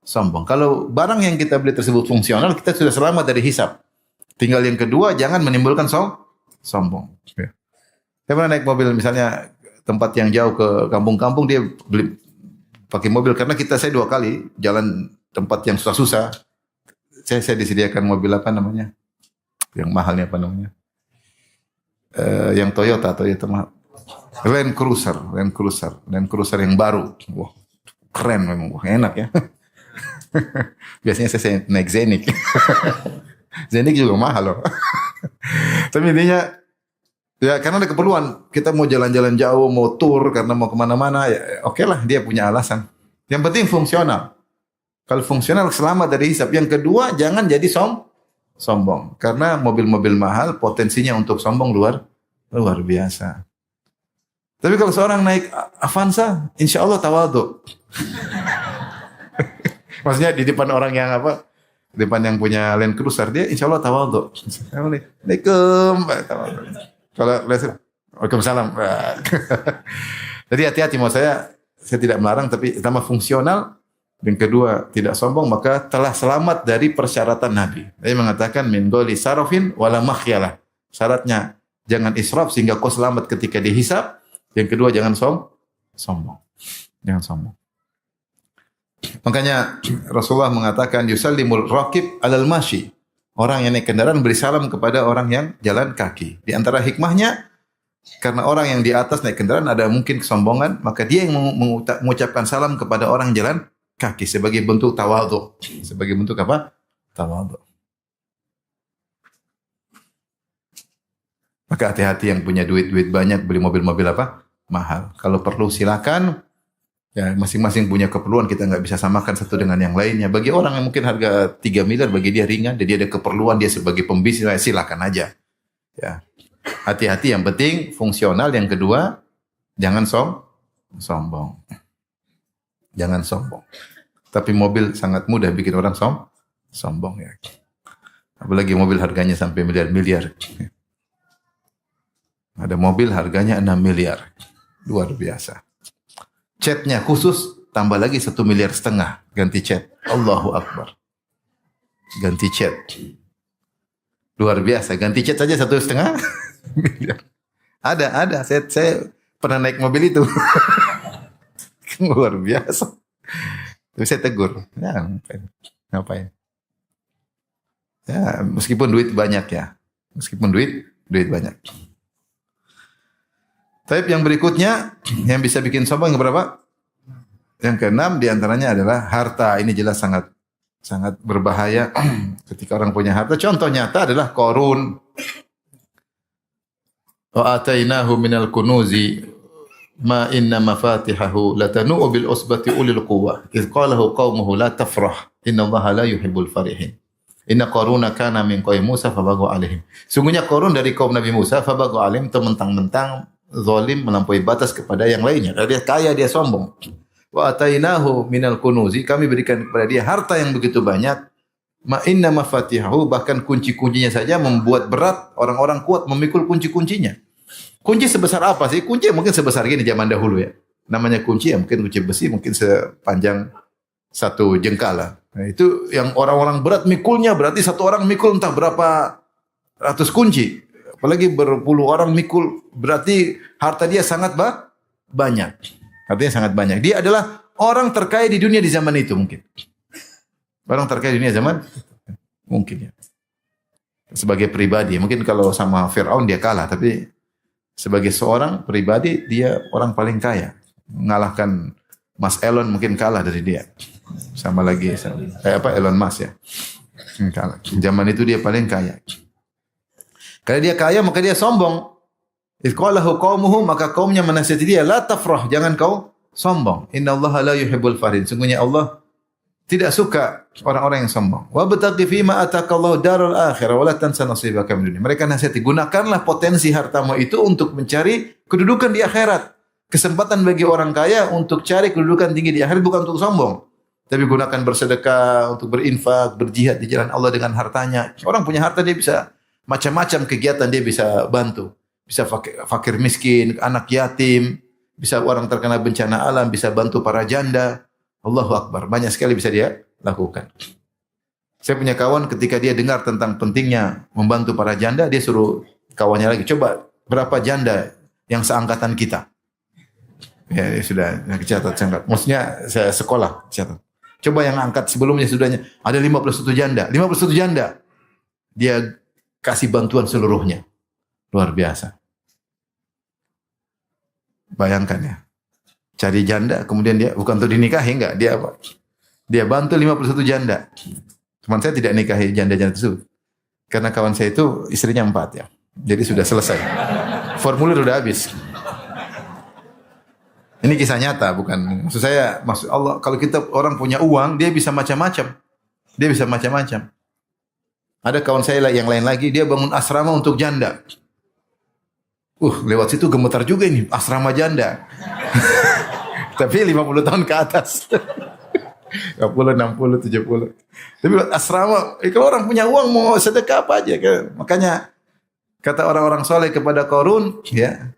sombong. Kalau barang yang kita beli tersebut fungsional, kita sudah selamat dari hisab. Tinggal yang kedua, jangan menimbulkan sombong. Ya. Saya pernah naik mobil misalnya tempat yang jauh ke kampung-kampung, dia beli pakai mobil karena saya 2 kali jalan tempat yang susah-susah. Saya disediakan mobil apa namanya? Yang mahalnya apa namanya? Yang Toyota mahal. Land Cruiser yang baru. Wah, keren memang, wah, enak ya. Biasanya saya naik Zenik. Zenik juga mahal loh. Tapi intinya ya karena ada keperluan, kita mau jalan-jalan jauh, mau tour karena mau kemana-mana, ya oke lah dia punya alasan. Yang penting fungsional. Kalau fungsional selamat dari hisab. Yang kedua jangan jadi sombong. Karena mobil-mobil mahal potensinya untuk sombong luar biasa. Tapi kalau seorang naik Avanza, insya Allah tawadhu. Maksudnya di depan orang yang apa? Di depan yang punya Land Cruiser dia insya Allah tawadhu. Assalamualaikum. Kalau Waalaikumsalam. Jadi hati-hati, mau saya tidak melarang tapi pertama fungsional, yang kedua tidak sombong, maka telah selamat dari persyaratan Nabi. Dia mengatakan min ghairi sarafin wala makhyalah. Syaratnya jangan israf sehingga kau selamat ketika dihisab. Yang kedua jangan sombong. Jangan sombong. Makanya Rasulullah mengatakan yusallimul raqib alal mashi. Orang yang naik kendaraan beri salam kepada orang yang jalan kaki. Di antara hikmahnya, karena orang yang di atas naik kendaraan ada mungkin kesombongan, maka dia yang mengucapkan salam kepada orang jalan kaki sebagai bentuk tawadhu. Sebagai bentuk apa? Tawadhu. Maka hati-hati yang punya duit banyak beli mobil-mobil apa? Mahal. Kalau perlu silakan. Ya, masing-masing punya keperluan, kita nggak bisa samakan satu dengan yang lainnya. Bagi orang yang mungkin harga 3 miliar, bagi dia ringan, dan dia ada keperluan, dia sebagai pembisnis, silakan aja. Ya. Hati-hati, yang penting fungsional. Yang kedua, jangan sombong. Jangan sombong. Tapi mobil sangat mudah bikin orang sombong ya. Apalagi mobil harganya sampai miliar-miliar. Ada mobil harganya 6 miliar. Luar biasa. Catnya khusus, tambah lagi 1,5 miliar ganti cat. Allahu Akbar. Ganti cat. Luar biasa. Ganti cat saja 1,5 miliar. Ada. Saya pernah naik mobil itu. Luar biasa. Tapi saya tegur. Ya, ngapain? Ya, meskipun duit banyak ya. Meskipun duit banyak. Tapi yang berikutnya yang bisa bikin sombong yang berapa? Yang keenam di antaranya adalah harta. Ini jelas sangat sangat berbahaya ketika orang punya harta. Contoh nyata adalah Qarun. Wa atainahu minal kunuzi ma inna mafatihahu latanu bil usbati ulil quwwah. Idz qalahu qaumuhu la tafrah innallaha la yuhibbul farihin. Inna Qaruna kana min qaumi Musa fabagha alaihim. Sungguhnya Qarun dari kaum Nabi Musa fabagha alaihim, mentang-mentang zalim melampaui batas kepada yang lainnya. Dia kaya, dia sombong. Wa atainahu minal kunuzi, kami berikan kepada dia harta yang begitu banyak. Ma inna mafatihahu, bahkan kunci-kuncinya saja membuat berat orang-orang kuat memikul kunci-kuncinya. Kunci sebesar apa sih? Kunci mungkin sebesar gini zaman dahulu ya. Namanya kunci ya mungkin kunci besi mungkin sepanjang satu jengkal lah. Nah, itu yang orang-orang berat mikulnya, berarti satu orang mikul entah berapa ratus kunci. Apalagi berpuluh orang mikul, berarti harta dia sangat banyak. Artinya sangat banyak. Dia adalah orang terkaya di dunia di zaman itu mungkin. Orang terkaya di dunia zaman mungkin ya. Sebagai pribadi, mungkin kalau sama Fir'aun dia kalah, tapi sebagai seorang pribadi dia orang paling kaya. Mengalahkan Mas Elon mungkin kalah dari dia. Sama lagi Elon Musk ya. Kalah. Zaman itu dia paling kaya. Karena dia kaya maka dia sombong. Iqalahu qaumuhu, maka kaumnya menasihati dia, la tafrah, jangan kau sombong. Innallaha la yuhibbul farin. Sungguhnya Allah tidak suka orang-orang yang sombong. Wa bataqi fi ma atakallahu darul akhirah wa la tansa nasibaka min dunya. Mereka nasihati, gunakanlah potensi hartamu itu untuk mencari kedudukan di akhirat. Kesempatan bagi orang kaya untuk cari kedudukan tinggi di akhirat, bukan untuk sombong. Tapi gunakan bersedekah, untuk berinfak, berjihad di jalan Allah dengan hartanya. Orang punya harta dia bisa macam-macam kegiatan dia bisa bantu. Bisa fakir miskin, anak yatim, bisa orang terkena bencana alam, bisa bantu para janda. Allahu Akbar. Banyak sekali bisa dia lakukan. Saya punya kawan ketika dia dengar tentang pentingnya membantu para janda, dia suruh kawannya lagi, coba berapa janda yang seangkatan kita. Ya, dia sudah catat. Maksudnya saya sekolah catat. Coba yang angkat sebelumnya sudahnya ada 51 janda. 51 janda. Dia kasih bantuan seluruhnya. Luar biasa. Bayangkan ya. Cari janda, kemudian dia bukan untuk dinikahi, enggak. Dia bantu 51 janda. Teman saya tidak nikahi janda-janda tersebut. Karena kawan saya itu istrinya 4 ya. Jadi sudah selesai. Formulir sudah habis. Ini kisah nyata, bukan. Maksud saya, maksud Allah, kalau kita orang punya uang, dia bisa macam-macam. Dia bisa macam-macam. Ada kawan saya yang lain lagi, dia bangun asrama untuk janda. Lewat situ gemetar juga ini, asrama janda. Tapi 50 tahun ke atas. 50, 60, 70. Tapi buat asrama, kalau orang punya uang mau sedekah apa aja. Makanya kata orang-orang soleh kepada Qarun, ya,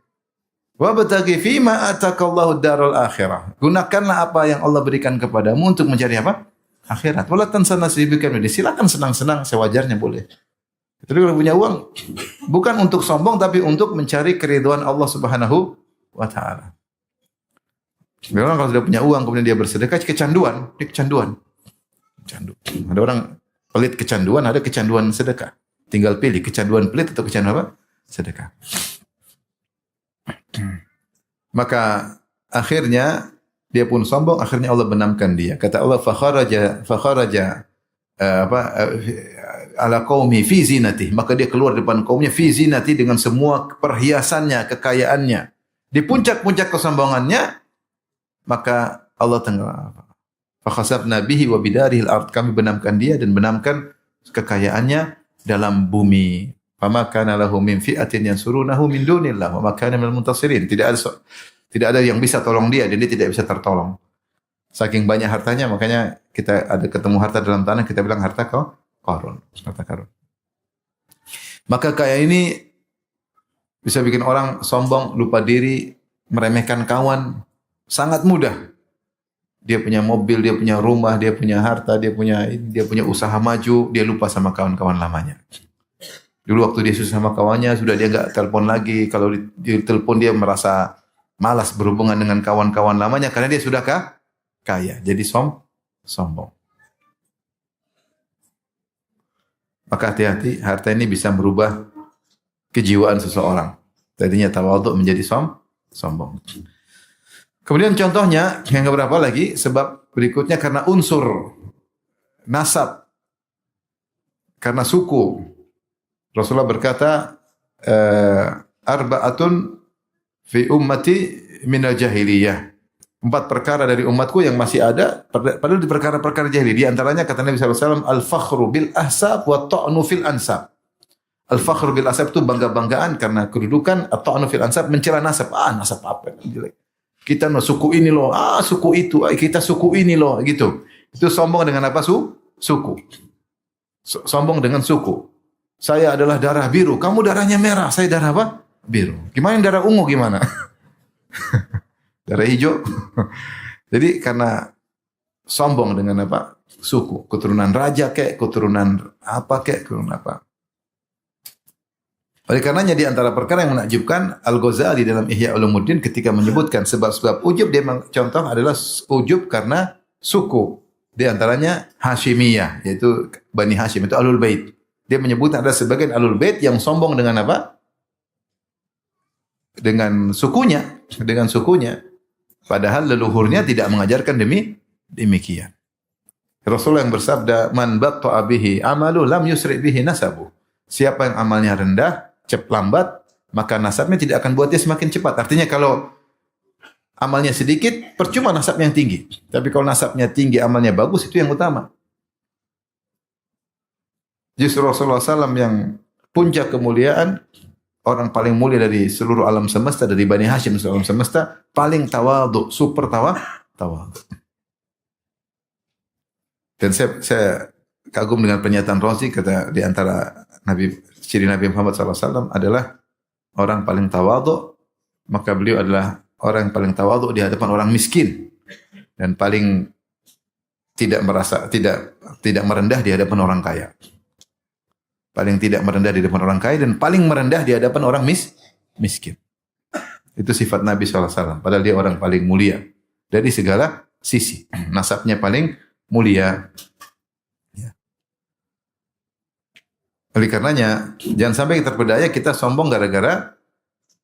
wa bataghi fima atakallahu darul akhirah. Gunakanlah apa yang Allah berikan kepadamu untuk mencari apa? Akhirat. Wala tansa nasibaka min. Silakan senang-senang sewajarnya boleh. Tapi kalau punya uang bukan untuk sombong tapi untuk mencari keridhaan Allah Subhanahu wa taala. Memang kalau sudah punya uang kemudian dia bersedekah kecanduan, dia kecanduan. Candu. Ada orang pelit kecanduan, ada kecanduan sedekah. Tinggal pilih kecanduan pelit atau kecanduan apa? Sedekah. Maka akhirnya dia pun sombong, akhirnya Allah benamkan dia. Kata Allah fakharaja ala qaumi fi zinati, maka dia keluar depan kaumnya fi zinati dengan semua perhiasannya, kekayaannya. Di puncak-puncak kesombongannya, maka Allah tenggelam. Fa khasabna bihi wa bidarihi al-ard, kami benamkan dia dan benamkan kekayaannya dalam bumi. Fama kana lahu min fi'atin yansurunahu min dunillah wa ma kana minal muntasirin. Tidak ada yang bisa tolong dia dan dia tidak bisa tertolong. Saking banyak hartanya, makanya kita ada ketemu harta dalam tanah, kita bilang harta Qarun. Harta Qarun. Maka kayak ini bisa bikin orang sombong, lupa diri, meremehkan kawan. Sangat mudah. Dia punya mobil, dia punya rumah, dia punya harta, dia punya usaha maju, dia lupa sama kawan-kawan lamanya. Dulu waktu dia susah sama kawannya, sudah dia enggak telepon lagi. Kalau ditelepon dia merasa malas berhubungan dengan kawan-kawan lamanya karena dia sudah kaya. Jadi sombong. Maka hati-hati, harta ini bisa merubah kejiwaan seseorang. Tadinya tawadhu menjadi sombong. Kemudian contohnya yang keberapa lagi? Sebab berikutnya karena unsur nasab, karena suku. Rasulullah berkata, arba'atun fi ummati minal jahiliyah. 4 perkara dari umatku yang masih ada, padahal di perkara-perkara jahili. Di antaranya kata Nabi SAW, al-fakhru bil ahsab wa ta'nu fil ansab. Al-fakhru bil ahsab itu bangga-banggaan karena kedudukan, at-ta'nu fil ansab mencela nasab. Nasab apa? Jelek. Kita suku ini loh, suku itu, kita suku ini loh, gitu. Itu sombong dengan apa? Suku. Sombong dengan suku. Saya adalah darah biru, kamu darahnya merah, saya darah apa? Biru. Gimana yang darah ungu gimana? Darah hijau. Jadi karena sombong dengan apa? Suku, keturunan raja kek, keturunan apa kek, keturunan apa. Oleh karenanya di antara perkara yang menakjubkan, Al-Ghazali dalam Ihya Ulumuddin ketika menyebutkan sebab-sebab ujub, dia contoh adalah ujub karena suku. Di antaranya Hashimiyah, yaitu Bani Hashim, itu Ahlul Bait. Dia menyebut ada sebagian Ahlul Bait yang sombong dengan apa? Dengan sukunya. Padahal leluhurnya tidak mengajarkan demikian. Rasulullah yang bersabda, "Man batta'a bihi amalu lam yusri bihi nasabu." Siapa yang amalnya rendah, lambat, maka nasabnya tidak akan buat dia semakin cepat. Artinya kalau amalnya sedikit, percuma nasabnya yang tinggi. Tapi kalau nasabnya tinggi, amalnya bagus, itu yang utama. Justru Rasulullah SAW yang puncak kemuliaan, orang paling mulia dari seluruh alam semesta, dari Bani Hashim seluruh alam semesta, paling tawadhu, super tawadhu. Dan saya kagum dengan pernyataan Razi, kata di antara ciri Nabi Muhammad SAW adalah orang paling tawadhu, maka beliau adalah orang yang paling tawadhu di hadapan orang miskin dan paling tidak merendah di hadapan orang kaya. Paling tidak merendah di hadapan orang kaya dan paling merendah di hadapan orang miskin. Itu sifat Nabi SAW. Padahal dia orang paling mulia dari segala sisi. Nasabnya paling mulia. Ya. Oleh karenanya, jangan sampai terpedaya kita sombong gara-gara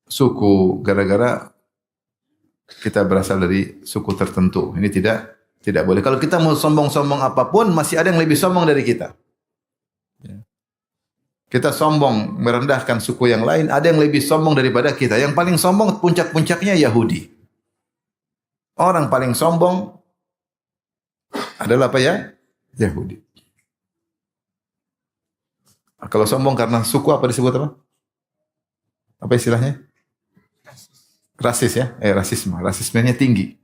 suku, gara-gara kita berasal dari suku tertentu. Ini tidak boleh. Kalau kita mau sombong-sombong apapun, masih ada yang lebih sombong dari kita. Ya. Kita sombong merendahkan suku yang lain, ada yang lebih sombong daripada kita. Yang paling sombong puncak-puncaknya Yahudi. Orang paling sombong adalah apa ya? Yahudi. Kalau sombong karena suku apa disebut apa? Apa istilahnya? Rasis ya? Rasisme. Rasismenya tinggi.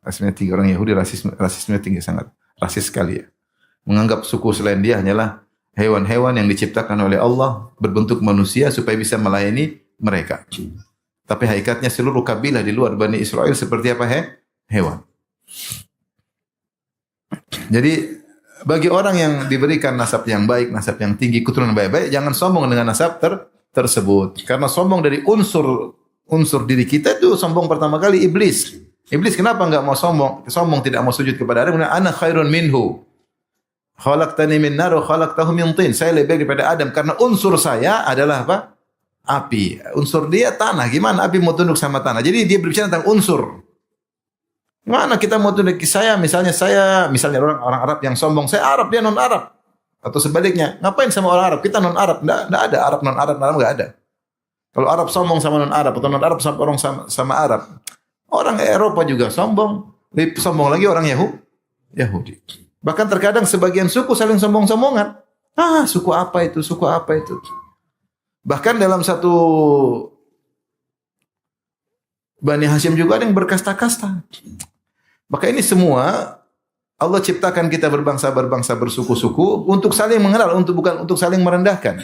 Rasismenya tinggi. Orang Yahudi rasismenya tinggi sangat. Rasis sekali ya. Menganggap suku selain dia hanyalah hewan-hewan yang diciptakan oleh Allah berbentuk manusia supaya bisa melayani mereka. Tapi hakikatnya seluruh kabilah di luar Bani Israel seperti apa? Hewan. Jadi bagi orang yang diberikan nasab yang baik, nasab yang tinggi, keturunan baik-baik, jangan sombong dengan nasab tersebut. Karena sombong dari unsur diri kita itu sombong pertama kali iblis. Iblis kenapa enggak mau sombong? Sombong tidak mau sujud kepada Adam. Ana khairun minhu. Khalaqtani min nar wa khalaqtahu min tin. Saya lebih baik daripada Adam karena unsur saya adalah apa? Api. Unsur dia tanah. Gimana api mau tunduk sama tanah? Jadi dia berbicara tentang unsur. Gimana kita mau tunduk misalnya orang Arab yang sombong, saya Arab dia non Arab. Atau sebaliknya, ngapain sama orang Arab? Kita non Arab. Enggak ada Arab non Arab enggak ada. Kalau Arab sombong sama non Arab atau non Arab sama orang sama Arab. Orang Eropa juga sombong. Lebih sombong lagi orang Yahudi. Bahkan terkadang sebagian suku saling sombong-sombongan. Suku apa itu? Suku apa itu? Bahkan dalam satu Bani Hashim juga ada yang berkasta-kasta. Maka ini semua Allah ciptakan kita berbangsa-berbangsa, bersuku-suku untuk saling mengenal, bukan untuk saling merendahkan.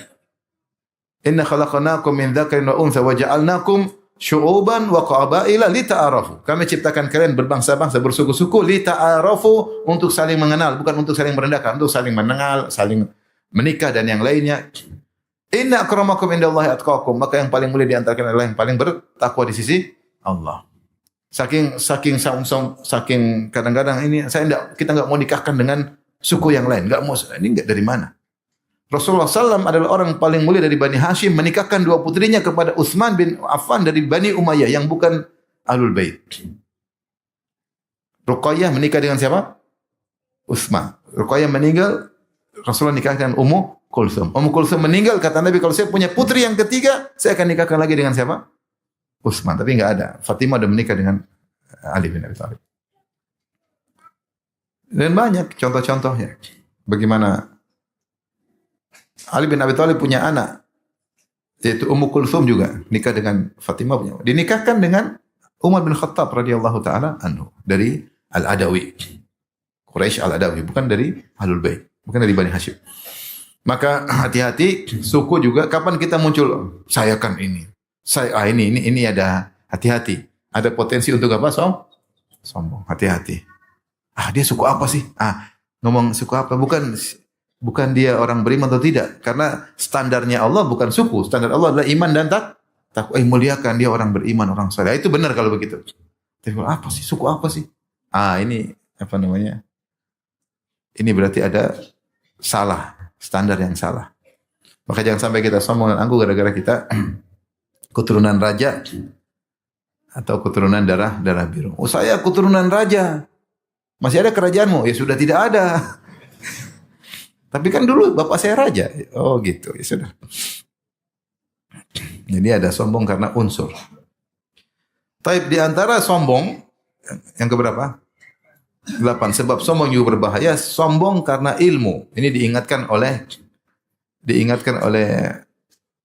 Inna khalaqnakum min dzakarin wa untha wa ja'alnakum syu'uban wa qabaila lita'arafu. Kami ciptakan kalian berbangsa-bangsa, bersuku-suku lita'arafu, untuk saling mengenal, bukan untuk saling merendahkan, untuk saling mengenal, saling menikah dan yang lainnya. Inna akramakum indallahi atqakum. Maka yang paling mulia di antara kalian adalah yang paling bertakwa di sisi Allah. Saking kadang-kadang ini kita enggak mau nikahkan dengan suku yang lain, enggak mau. Ini enggak dari mana? Rasulullah SAW adalah orang paling mulia dari Bani Hashim, menikahkan 2 putrinya kepada Utsman bin Affan dari Bani Umayyah yang bukan Ahlul Bait. Ruqayyah menikah dengan siapa? Utsman. Ruqayyah meninggal, Rasulullah nikahkan Ummu Kulsum. Ummu Kulsum meninggal, kata Nabi, kalau saya punya putri yang ketiga, saya akan nikahkan lagi dengan siapa? Utsman. Tapi enggak ada. Fatimah sudah menikah dengan Ali bin Abi Thalib. Dan banyak contoh-contohnya. Bagaimana Ali bin Abi Thalib punya anak, yaitu Ummu Kulsum juga nikah dengan Fatimah punya. Dinikahkan dengan Umar bin Khattab radhiyallahu taala anhu dari Al-Adawi. Quraisy Al-Adawi, bukan dari Ahlul Bait, bukan dari Bani Hashim. Maka hati-hati, suku juga kapan kita muncul, saya kan ini. Saya ini ada, hati-hati. Ada potensi untuk apa? Sombong. Hati-hati. Dia suku apa sih? Ngomong suku apa? Bukan dia orang beriman atau tidak. Karena standarnya Allah bukan suku. Standar Allah adalah iman dan takwa. Muliakan dia orang beriman, orang saleh. Itu benar kalau begitu. Tapi apa sih? Suku apa sih? Ini apa namanya? Ini berarti ada salah. Standar yang salah. Maka jangan sampai kita sombong dan angkuh gara-gara kita keturunan raja atau keturunan darah biru. Saya keturunan raja. Masih ada kerajaanmu? Ya sudah tidak ada. Tapi kan dulu bapak saya raja. Oh gitu, ya sudah. Jadi ada sombong karena unsur. Taib di antara sombong yang keberapa? 8. Sebab sombong juga berbahaya. Sombong karena ilmu. Ini diingatkan oleh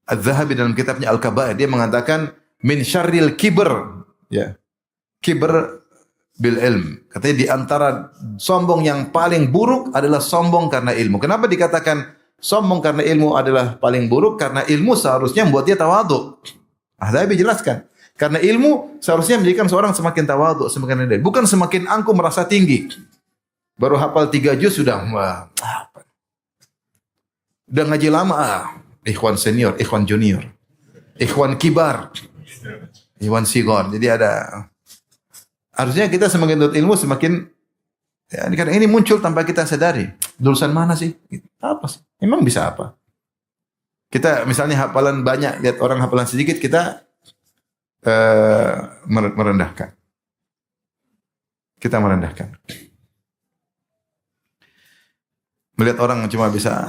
Az-Zahabi dalam kitabnya Al-Kaba'ir. Dia mengatakan min syarril kibr. Ya. Kibr bil ilm. Katanya di antara sombong yang paling buruk adalah sombong karena ilmu. Kenapa dikatakan sombong karena ilmu adalah paling buruk? Karena ilmu seharusnya membuat dia tawadhu. Zahabi jelaskan. Karena ilmu seharusnya menjadikan seorang semakin tawadhu, semakin rendah. Bukan semakin angkuh merasa tinggi. Baru hafal 3 juz sudah udah ngaji lama. Ikhwan senior, ikhwan junior, ikhwan kibar, ikhwan sigor. Jadi ada, harusnya kita semakin tuntut ilmu semakin, ya, karena ini muncul tanpa kita sadari. Lulusan mana sih? Apa sih? Emang bisa apa? Kita misalnya hafalan banyak, lihat orang hafalan sedikit, kita merendahkan. Kita merendahkan. Melihat orang cuma bisa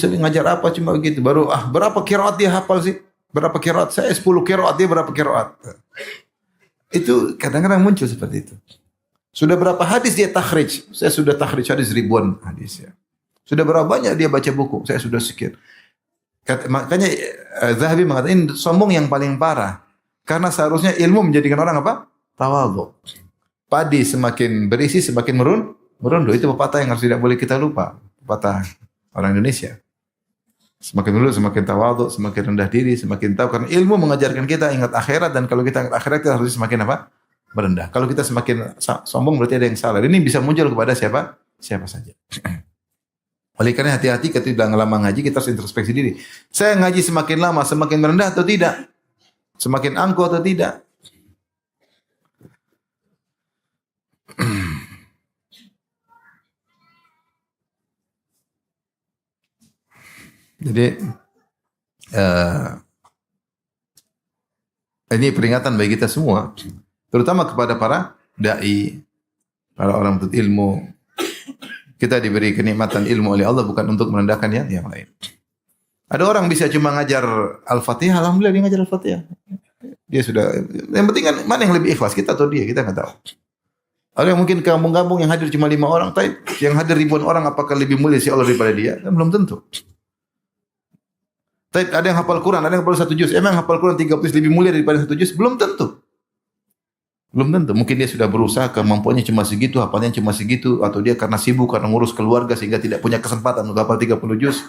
ngajar apa, cuma begitu. Baru berapa qiraat dia hafal sih? Berapa qiraat? Saya 10 qiraat, dia berapa qiraat? Itu kadang-kadang muncul seperti itu. Sudah berapa hadis dia takhrij? Saya sudah takhrij hadis ribuan hadis ya. Sudah berapa banyak dia baca buku? Saya sudah sekian. Makanya Zahabi mengatakan ini sombong yang paling parah. Karena seharusnya ilmu menjadikan orang apa? Tawadhu. Padi semakin berisi semakin merunduk. Itu pepatah yang harus tidak boleh kita lupa. Pepatah orang Indonesia. Semakin dulu semakin tawadhu, semakin rendah diri, semakin tahu. Karena ilmu mengajarkan kita ingat akhirat, dan kalau kita ingat akhirat kita harus semakin apa? Merendah. Kalau kita semakin sombong berarti ada yang salah. Ini bisa muncul kepada siapa? Siapa saja. Oleh karena hati-hati ketika lama ngaji kita harus introspeksi diri. Saya ngaji semakin lama semakin merendah atau tidak? Semakin angkuh atau tidak? Jadi ini peringatan bagi kita semua, terutama kepada para dai, para orang menuntut ilmu. Kita diberi kenikmatan ilmu oleh Allah bukan untuk merendahkan yang lain. Ada orang bisa cuma ngajar Al-Fatihah, alhamdulillah dia ngajar Al-Fatihah. Dia sudah, yang penting kan mana yang lebih ikhlas, kita atau dia, kita nggak tahu. Ada yang mungkin kampung-kampung yang hadir cuma 5 orang, tapi yang hadir ribuan orang apakah lebih mulia si Allah daripada dia? Kan belum tentu. Tapi ada yang hafal Quran, ada yang hafal 1 juz. Emang hafal Quran 3 juz lebih mulia daripada 1 juz? Belum tentu. Belum tentu. Mungkin dia sudah berusaha, kemampuannya cuma segitu, hafalnya cuma segitu, atau dia karena sibuk, karena ngurus keluarga sehingga tidak punya kesempatan untuk hafal 30 juz.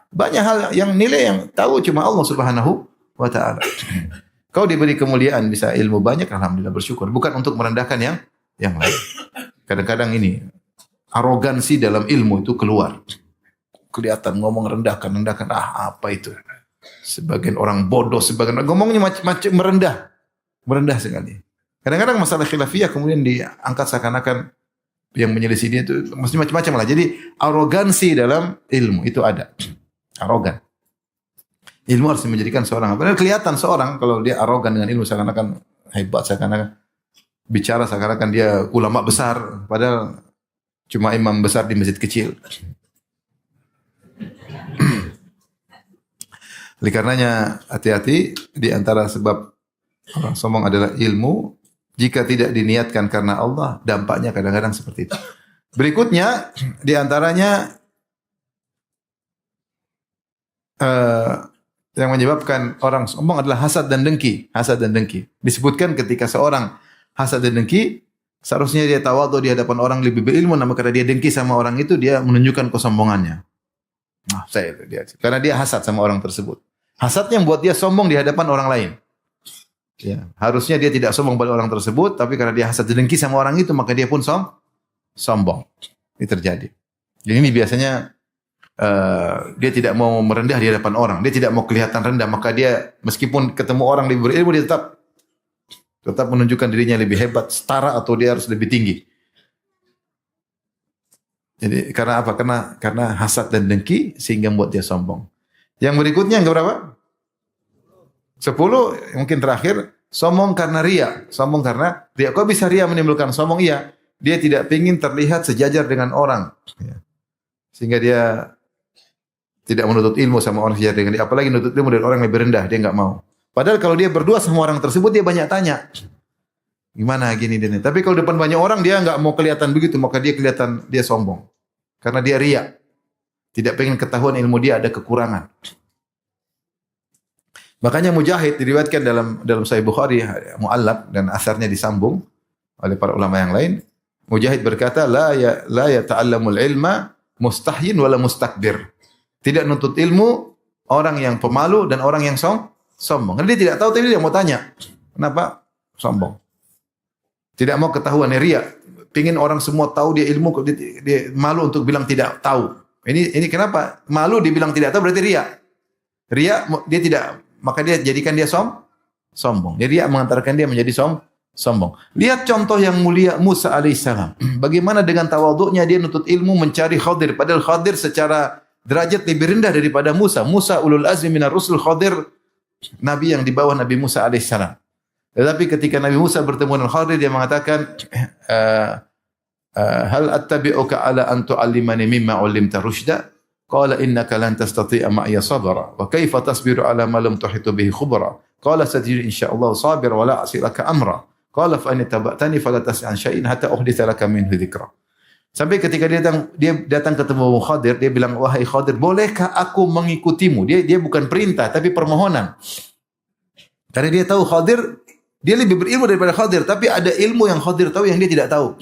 Banyak hal yang nilai yang tahu cuma Allah Subhanahu wa taala. Kau diberi kemuliaan bisa ilmu banyak, alhamdulillah bersyukur. Bukan untuk merendahkan yang lain. Kadang-kadang ini arogansi dalam ilmu itu keluar. Kelihatan ngomong rendahkan, apa itu? Sebagian orang bodoh, sebagian orang ngomongnya macam merendah sekali. Kadang-kadang masalah khilafiyah kemudian diangkat seakan-akan yang menyelisih dia itu mesti macam-macam lah. Jadi arogansi dalam ilmu itu ada. Arogan. Ilmu harus menjadikan seorang, benar kelihatan seorang kalau dia arogan dengan ilmu seakan-akan hebat, seakan-akan bicara seakan-akan dia ulama besar, padahal cuma imam besar di masjid kecil. Oleh karenanya hati-hati, di antara sebab orang sombong adalah ilmu. Jika tidak diniatkan karena Allah, dampaknya kadang-kadang seperti itu. Berikutnya, di antaranya yang menyebabkan orang sombong adalah hasad dan dengki. Hasad dan dengki. Disebutkan ketika seorang hasad dan dengki, seharusnya dia tawadhu di hadapan orang lebih berilmu, namun karena dia dengki sama orang itu, dia menunjukkan kesombongannya. Nah, karena dia hasad sama orang tersebut. Hasadnya membuat dia sombong di hadapan orang lain. Ya, harusnya dia tidak sombong pada orang tersebut, tapi karena dia hasad dan dengki sama orang itu, maka dia pun sombong. Ini terjadi. Jadi ini biasanya dia tidak mau merendah di hadapan orang, dia tidak mau kelihatan rendah, maka dia meskipun ketemu orang lebih berilmu, dia tetap menunjukkan dirinya lebih hebat, setara atau dia harus lebih tinggi. Jadi karena apa? Karena hasad dan dengki sehingga membuat dia sombong. Yang berikutnya yang berapa? 10, mungkin terakhir, sombong karena ria. Sombong karena ria. Kok bisa ria menimbulkan sombong? Iya, dia tidak ingin terlihat sejajar dengan orang. Sehingga dia tidak menuntut ilmu sama orang sejajar dengan dia. Apalagi menuntut ilmu dari orang yang lebih rendah, dia enggak mau. Padahal kalau dia berdua sama orang tersebut, dia banyak tanya. Gimana gini dan ini. Tapi kalau depan banyak orang, dia enggak mau kelihatan begitu, maka dia kelihatan dia sombong. Karena dia ria. Tidak pengen ketahuan ilmu dia ada kekurangan. Makanya Mujahid diriwayatkan dalam Sahih Bukhari muallaq dan asarnya disambung oleh para ulama yang lain. Mujahid berkata, la yata'allamul ilma mustahyin wala mustakbir. Tidak nuntut ilmu orang yang pemalu dan orang yang sombong. Karena dia tidak tahu tapi dia mau tanya. Kenapa sombong? Tidak mau ketahuan, ria. Pingin orang semua tahu dia ilmu, dia malu untuk bilang tidak tahu. Ini kenapa? Malu dibilang tidak tahu berarti ria. Ria dia tidak, maka dia jadikan dia sombong. Jadi dia mengantarkan dia menjadi sombong. Lihat contoh yang mulia Musa alaihissalam. Bagaimana dengan tawadhu'nya dia nuntut ilmu mencari Khadir. Padahal Khadir secara derajat lebih rendah daripada Musa. Musa ulul azmi minar rusul, Khadir nabi yang di bawah Nabi Musa alaihissalam. Tetapi ketika Nabi Musa bertemu dengan Khadir, dia mengatakan, hal attabi'uka ala an tu'allimani mimma 'ullimta rusyda? Qala innaka lan tastati'a ma'iya sabra. Wa kaifa tasbiru ala ma lam tuhitu bihi khubra? Qala satajiduni insyaallah sabira wa la a'silaka amra. Qala fa in tabbatani fala tas'an syai'in hatta uhditha laka minhu dzikra. Sampai ketika dia datang ketemu Khadir, dia bilang, wahai Khadir, bolehkah aku mengikutimu? Dia bukan perintah tapi permohonan. Karena dia tahu Khadir, dia lebih berilmu daripada Khadir, tapi ada ilmu yang Khadir tahu yang dia tidak tahu.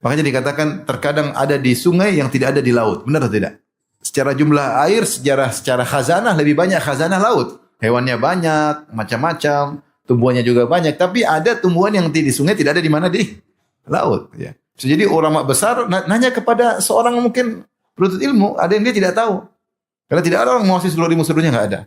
Makanya dikatakan terkadang ada di sungai yang tidak ada di laut. Benar atau tidak? Secara jumlah air, secara khazanah lebih banyak khazanah laut. Hewannya banyak, macam-macam, tumbuhannya juga banyak. Tapi ada tumbuhan yang di sungai tidak ada di mana? Di laut. Ya. Jadi ulama besar nanya kepada seorang mungkin penuntut ilmu, ada yang dia tidak tahu. Karena tidak ada orang menguasai seluruh ilmu, seluruhnya nggak ada.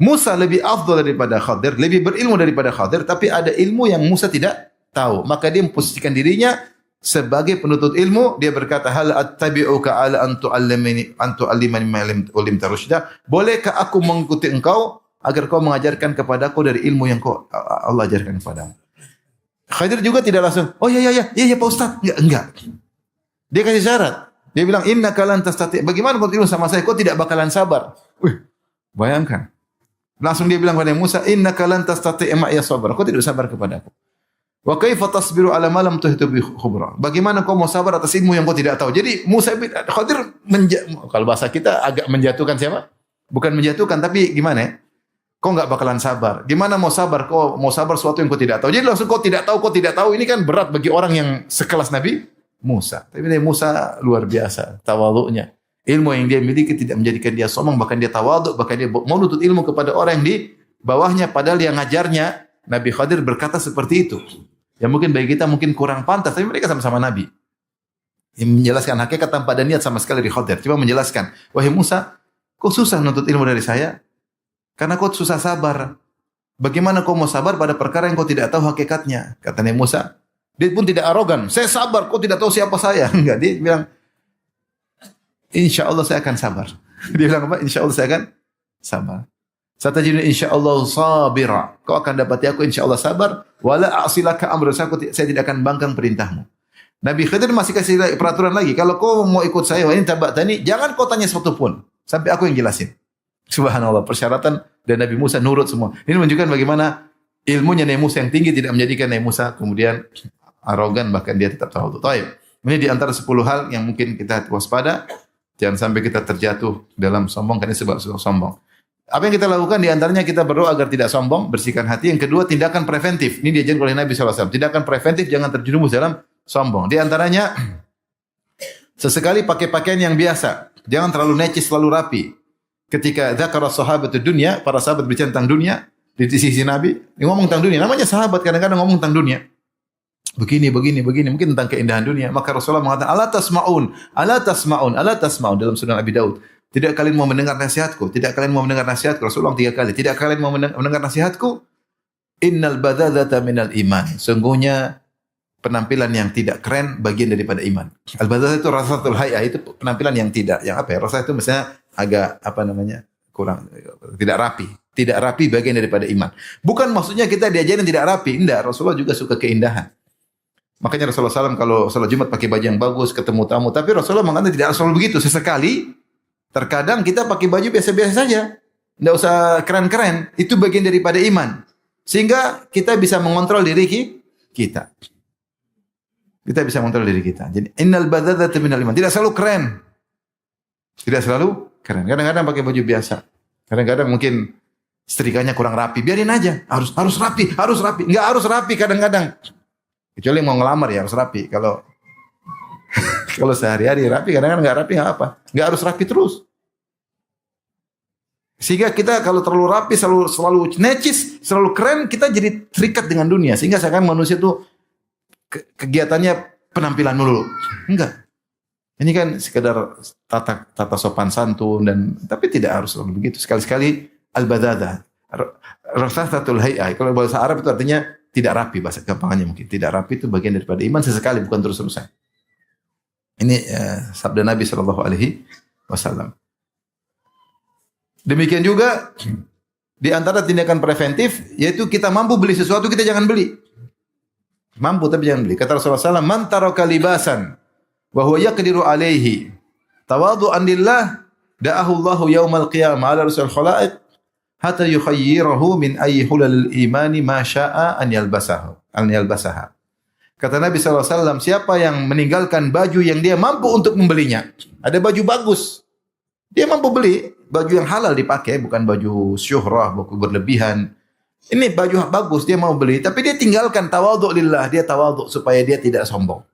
Musa lebih afdal daripada Khadir, lebih berilmu daripada Khadir, tapi ada ilmu yang Musa tidak tahu. Maka dia memposisikan dirinya sebagai penuntut ilmu. Dia berkata, hal attabi'uka ala an tu'allimani ma lam ulimta rusyda? Bolehkah aku mengikuti engkau agar kau mengajarkan kepadaku dari ilmu yang Allah ajarkan kepadamu? Khadir juga tidak langsung, oh ya Pak Ustaz. Enggak. Dia kasih syarat. Dia bilang, innaka lan tastati'. Bagaimana kau ilmu sama saya? Kau tidak bakalan sabar. Bayangkan. Langsung dia bilang kepada Musa, innaka lan tastati' ma'iya sabra. Kau tidak sabar kepadaku. Wa kaifa tasbiru ala ma lam tuhitu bi khubra? Bagaimana kau mau sabar atas ilmu yang kau tidak tahu? Jadi Musa Khadir kalau bahasa kita agak menjatuhkan siapa? Bukan menjatuhkan tapi gimana ya? Kau enggak bakalan sabar. Gimana mau sabar? Kau mau sabar sesuatu yang kau tidak tahu. Jadi langsung kau tidak tahu. Ini kan berat bagi orang yang sekelas Nabi Musa. Tapi Nabi Musa luar biasa tawadhu'nya. Ilmu yang dia miliki tidak menjadikan dia sombong, bahkan dia tawadhu, bahkan dia mau nuntut ilmu kepada orang yang di bawahnya, padahal yang ngajarnya Nabi Khadir berkata seperti itu. Ya mungkin bagi kita mungkin kurang pantas, tapi mereka sama-sama Nabi. Yang menjelaskan hakikat tanpa ada niat sama sekali di Khadir. Cuma menjelaskan, wahai Musa, kau susah nuntut ilmu dari saya, karena kau susah sabar. Bagaimana kau mau sabar pada perkara yang kau tidak tahu hakikatnya? Kata Nabi Musa. Dia pun tidak arogan. Saya sabar, kau tidak tahu siapa saya. Enggak, dia bilang, insya Allah saya akan sabar. Dia bilang apa? Insya Allah saya akan sabar. Satajiduni insyaallah sabira. Kau akan dapati aku insyaallah sabar. Wala a'silaka amra. Saya tidak akan bangkang perintahmu. Nabi Khidir masih kasih peraturan lagi. Kalau kau mau ikut saya, ini tabatani, jangan kau tanya satu pun. Sampai aku yang jelasin. Subhanallah, persyaratan dan Nabi Musa nurut semua. Ini menunjukkan bagaimana ilmunya Nabi Musa yang tinggi tidak menjadikan Nabi Musa kemudian arogan, bahkan dia tetap tawadhu. Taib. Ini di antara 10 hal yang mungkin kita waspada. Jangan sampai kita terjatuh dalam sombong, karena sebab sombong. Apa yang kita lakukan di antaranya kita berdoa agar tidak sombong, bersihkan hati. Yang kedua, tindakan preventif. Ini diajarkan oleh Nabi SAW. Tindakan preventif, jangan terjerumus dalam sombong. Di antaranya, sesekali pakai pakaian yang biasa. Jangan terlalu necis, terlalu rapi. Ketika dzakara sahabatud dunya, para sahabat berbicara tentang dunia, di sisi Nabi, dia ngomong tentang dunia. Namanya sahabat kadang-kadang ngomong tentang dunia. Begini, mungkin tentang keindahan dunia. Maka Rasulullah mengatakan, ala tasma'un, dalam sunan Abi Daud. Tidak kalian mau mendengar nasihatku? Tidak kalian mau mendengar nasihatku? Rasulullah 3 kali. Tidak kalian mau mendengar nasihatku? Innal badadzata minal iman. Sungguhnya penampilan yang tidak keren bagian daripada iman. Al-badadzah itu rasatul hay'ah, itu penampilan yang tidak, yang apa ya? Rasa itu misalnya agak kurang, tidak rapi. Tidak rapi bagian daripada iman. Bukan maksudnya kita diajarin tidak rapi. Enggak, Rasulullah juga suka keindahan. Makanya Rasulullah SAW kalau salat Jumat pakai baju yang bagus, ketemu tamu. Tapi Rasulullah mengatakan tidak selalu begitu. Sesekali, terkadang kita pakai baju biasa-biasa saja. Tidak usah keren-keren. Itu bagian daripada iman. Sehingga kita bisa mengontrol diri kita. Kita bisa mengontrol diri kita. Jadi, innal badadzata minal iman. Tidak selalu keren. Tidak selalu keren. Kadang-kadang pakai baju biasa. Kadang-kadang mungkin setrikanya kurang rapi. Biarin aja. Harus rapi. Enggak harus rapi kadang-kadang. Kecuali mau ngelamar ya harus rapi. Kalau sehari-hari rapi, kadang-kadang nggak rapi nggak apa. Nggak harus rapi terus. Sehingga kita kalau terlalu rapi, selalu necis, selalu keren, kita jadi terikat dengan dunia. Sehingga seakan manusia itu kegiatannya penampilan dulu. Enggak. Ini kan sekedar tata sopan santun tapi tidak harus selalu begitu. Sekali-sekali al-badada. Rasatul hay'ah. Kalau bahasa Arab itu artinya tidak rapi, bahasa gampangannya mungkin. Tidak rapi itu bagian daripada iman, sesekali, bukan terus-terusan. Ini sabda Nabi SAW. Demikian juga di antara tindakan preventif, yaitu kita mampu beli sesuatu, kita jangan beli. Mampu tapi jangan beli. Kata Rasulullah SAW, man taraka libasan wa huwa yaqdiru alaihi tawadu'an lillah da'ahu Allahu yaumal qiyamah ala rasul khalaiq hatta yukhayyirahu min ayyi hulalil imani ma syaa an yalbasaha. Kata Nabi SAW, siapa yang meninggalkan baju yang dia mampu untuk membelinya. Ada baju bagus. Dia mampu beli. Baju yang halal dipakai. Bukan baju syuhrah, baju berlebihan. Ini baju bagus, dia mau beli. Tapi dia tinggalkan tawadhu lillah. Dia tawadhu supaya dia tidak sombong.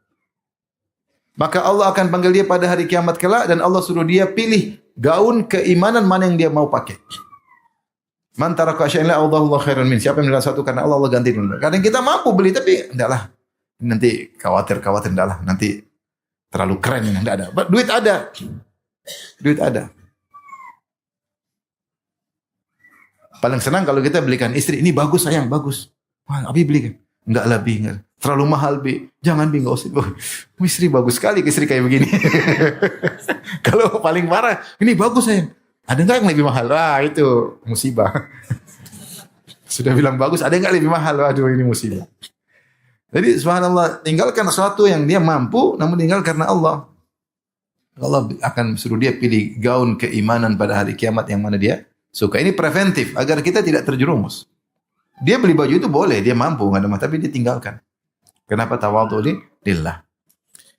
Maka Allah akan panggil dia pada hari kiamat kelak. Dan Allah suruh dia pilih gaun keimanan mana yang dia mau pakai. Man taraka syai'an la Allahu khairan min. Siapa yang meninggalkan satu karena Allah ganti dengan. Kadang kita mampu beli tapi endaklah. Nanti khawatir endaklah. Nanti terlalu keren ini enggak ada. Duit ada. Paling senang kalau kita belikan istri, ini bagus sayang, bagus. Wah, Abi belikan. Enggak lebih, enggak. Terlalu mahal, Bi. Jangan, Bi, enggak usah. Istri bagus sekali, istri kayak begini. Kalau paling parah, ini bagus sayang. Ada enggak yang lebih mahal? Wah, itu musibah. Sudah bilang bagus, ada enggak lebih mahal? Waduh, ini musibah. Jadi subhanallah, tinggalkan sesuatu yang dia mampu, namun tinggal karena Allah. Allah akan suruh dia pilih gaun keimanan pada hari kiamat yang mana dia suka. Ini preventif, agar kita tidak terjerumus. Dia beli baju itu boleh, dia mampu, nggak ada masalah, tapi dia tinggalkan. Kenapa tawadhu lillah?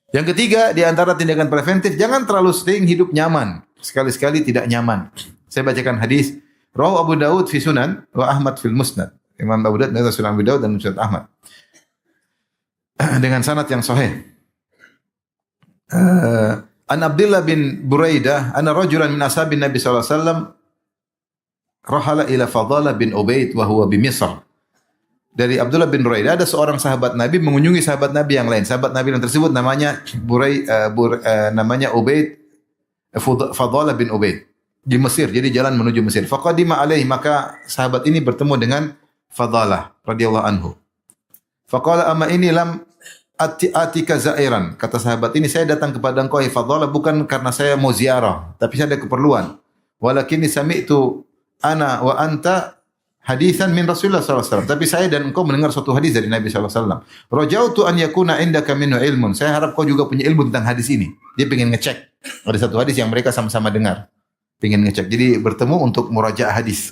Yang ketiga, di antara tindakan preventif, jangan terlalu sering hidup nyaman. Sekali-sekali tidak nyaman. Saya bacakan hadis. Rawahu Abu Daud fi Sunan wa Ahmad fil Musnad. Imam Abu Daud dan Sunan Abu Daud dan Musnad Ahmad. Dengan sanad yang sahih. An Abdullah bin Buraidah, anna rajulan min ashabin Nabi sallallahu alaihi wasallam rahala ila Fadalah bin Ubaid wa huwa bi Misr. Dari Abdullah bin Buraidah, ada seorang sahabat Nabi mengunjungi sahabat Nabi yang lain. Sahabat Nabi yang tersebut namanya namanya Ubaid, Fadalah bin Ubaid di Mesir. Jadi jalan menuju Mesir. Faqadima alaihi, maka sahabat ini bertemu dengan Fadalah radhiyallahu anhu. Faqala amma ini lam atika zairan. Kata sahabat ini, saya datang kepada engkau ya Fadalah bukan karena saya mau ziarah, tapi saya ada keperluan. Walakinni sami'tu ana wa anta haditsan min Rasulullah sallallahu alaihi wasallam. Tapi saya dan engkau mendengar suatu hadis dari Nabi sallallahu alaihi wasallam. Rajautu an yakuna indaka minhu ilmun. Saya harap kau juga punya ilmu tentang hadis ini. Dia ingin ngecek. Ada satu hadis yang mereka sama-sama dengar. Ingin ngecek. Jadi bertemu untuk murajaah hadis.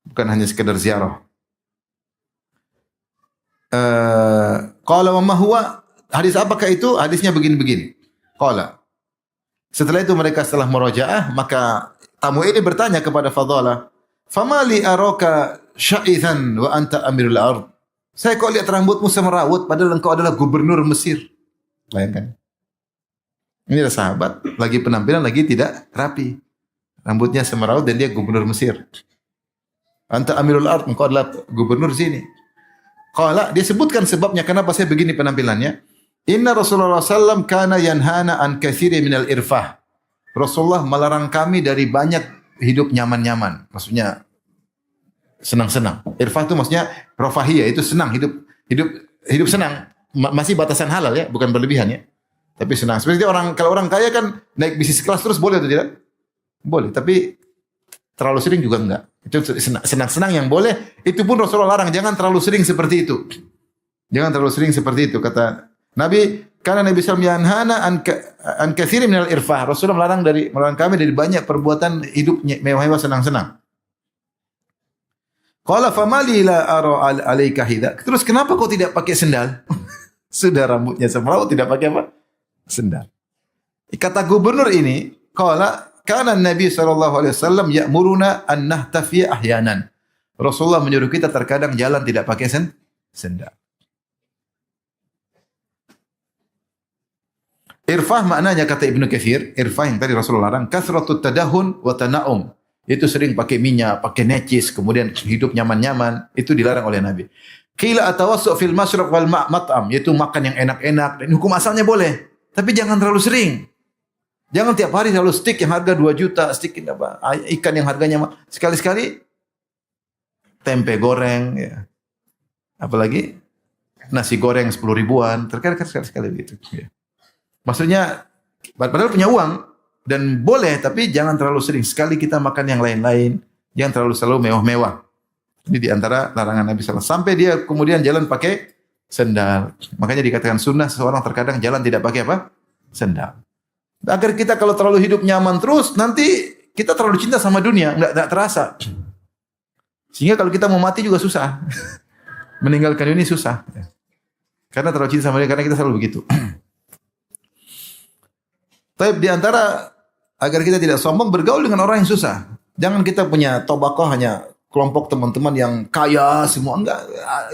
Bukan hanya sekedar ziarah. Qala wa ma huwa? Hadis apakah itu? Hadisnya begini-begini. Qala. Setelah itu mereka setelah murajaah, maka tamu ini bertanya kepada Fadalah, "Fama li araka sya'ithan wa anta amirul ard?" Saya kok lihat rambutmu semerawut padahal engkau adalah gubernur Mesir. Bayangkan. Ini adalah sahabat, lagi penampilan lagi tidak rapi. Rambutnya semerawut dan dia gubernur Mesir. Anta amirul ard, engkau adalah gubernur sini. Qala, dia sebutkan sebabnya kenapa saya begini penampilannya. Inna Rasulullah SAW kana yanhana an katsiri minal irfah. Rasulullah melarang kami dari banyak hidup nyaman-nyaman. Maksudnya senang-senang. Irfah itu maksudnya rafahiyah, itu senang, hidup senang. Masih batasan halal ya, bukan berlebihan ya. Tapi senang. Seperti kalau orang kaya kan naik bisnis kelas terus boleh atau tidak? Boleh, tapi terlalu sering juga enggak. Itu senang-senang yang boleh, itu pun Rasulullah larang, jangan terlalu sering seperti itu. Jangan terlalu sering seperti itu kata Nabi, karena Nabi SAW yanhana an katsiri minal irfah. Rasulullah melarang kami dari banyak perbuatan hidup mewah-mewah senang-senang. Qala famali la ara alaika hidha. Terus kenapa kau tidak pakai sendal? Sudah rambutnya semrawut tidak pakai apa? Sendal. Kata gubernur ini, qala kana Nabi sallallahu alaihi wasallam ya'muruna an nahtafiya ahyanan. Rasulullah menyuruh kita terkadang jalan tidak pakai sendal. Irfah maknanya kata Ibnu Katsir, irfah yang tadi Rasulullah larang, kasratut tadahun wa tana'um. Itu sering pakai minyak, pakai necis, kemudian hidup nyaman-nyaman, itu dilarang oleh Nabi. Qila atawassu fil masyrab wal mat'am, yaitu makan yang enak-enak, dan hukum asalnya boleh, tapi jangan terlalu sering. Jangan tiap hari selalu steak yang harga 2 juta, steak apa, ikan yang harganya sekali-sekali tempe goreng ya. Apalagi nasi goreng 10 ribuan, terkadang sekali-sekali begitu ya. Maksudnya, padahal punya uang dan boleh, tapi jangan terlalu sering. Sekali kita makan yang lain-lain, jangan selalu mewah-mewah. Ini diantara larangan Nabi SAW. Sampai dia kemudian jalan pakai sendal. Makanya dikatakan sunnah seseorang terkadang jalan tidak pakai apa? Sendal. Agar kita kalau terlalu hidup nyaman terus, nanti kita terlalu cinta sama dunia, nggak terasa. Sehingga kalau kita mau mati juga susah. Meninggalkan dunia susah. Karena terlalu cinta sama dunia, karena kita selalu begitu. Tapi di antara agar kita tidak sombong, bergaul dengan orang yang susah. Jangan kita punya tobakoh hanya kelompok teman-teman yang kaya semua. Enggak,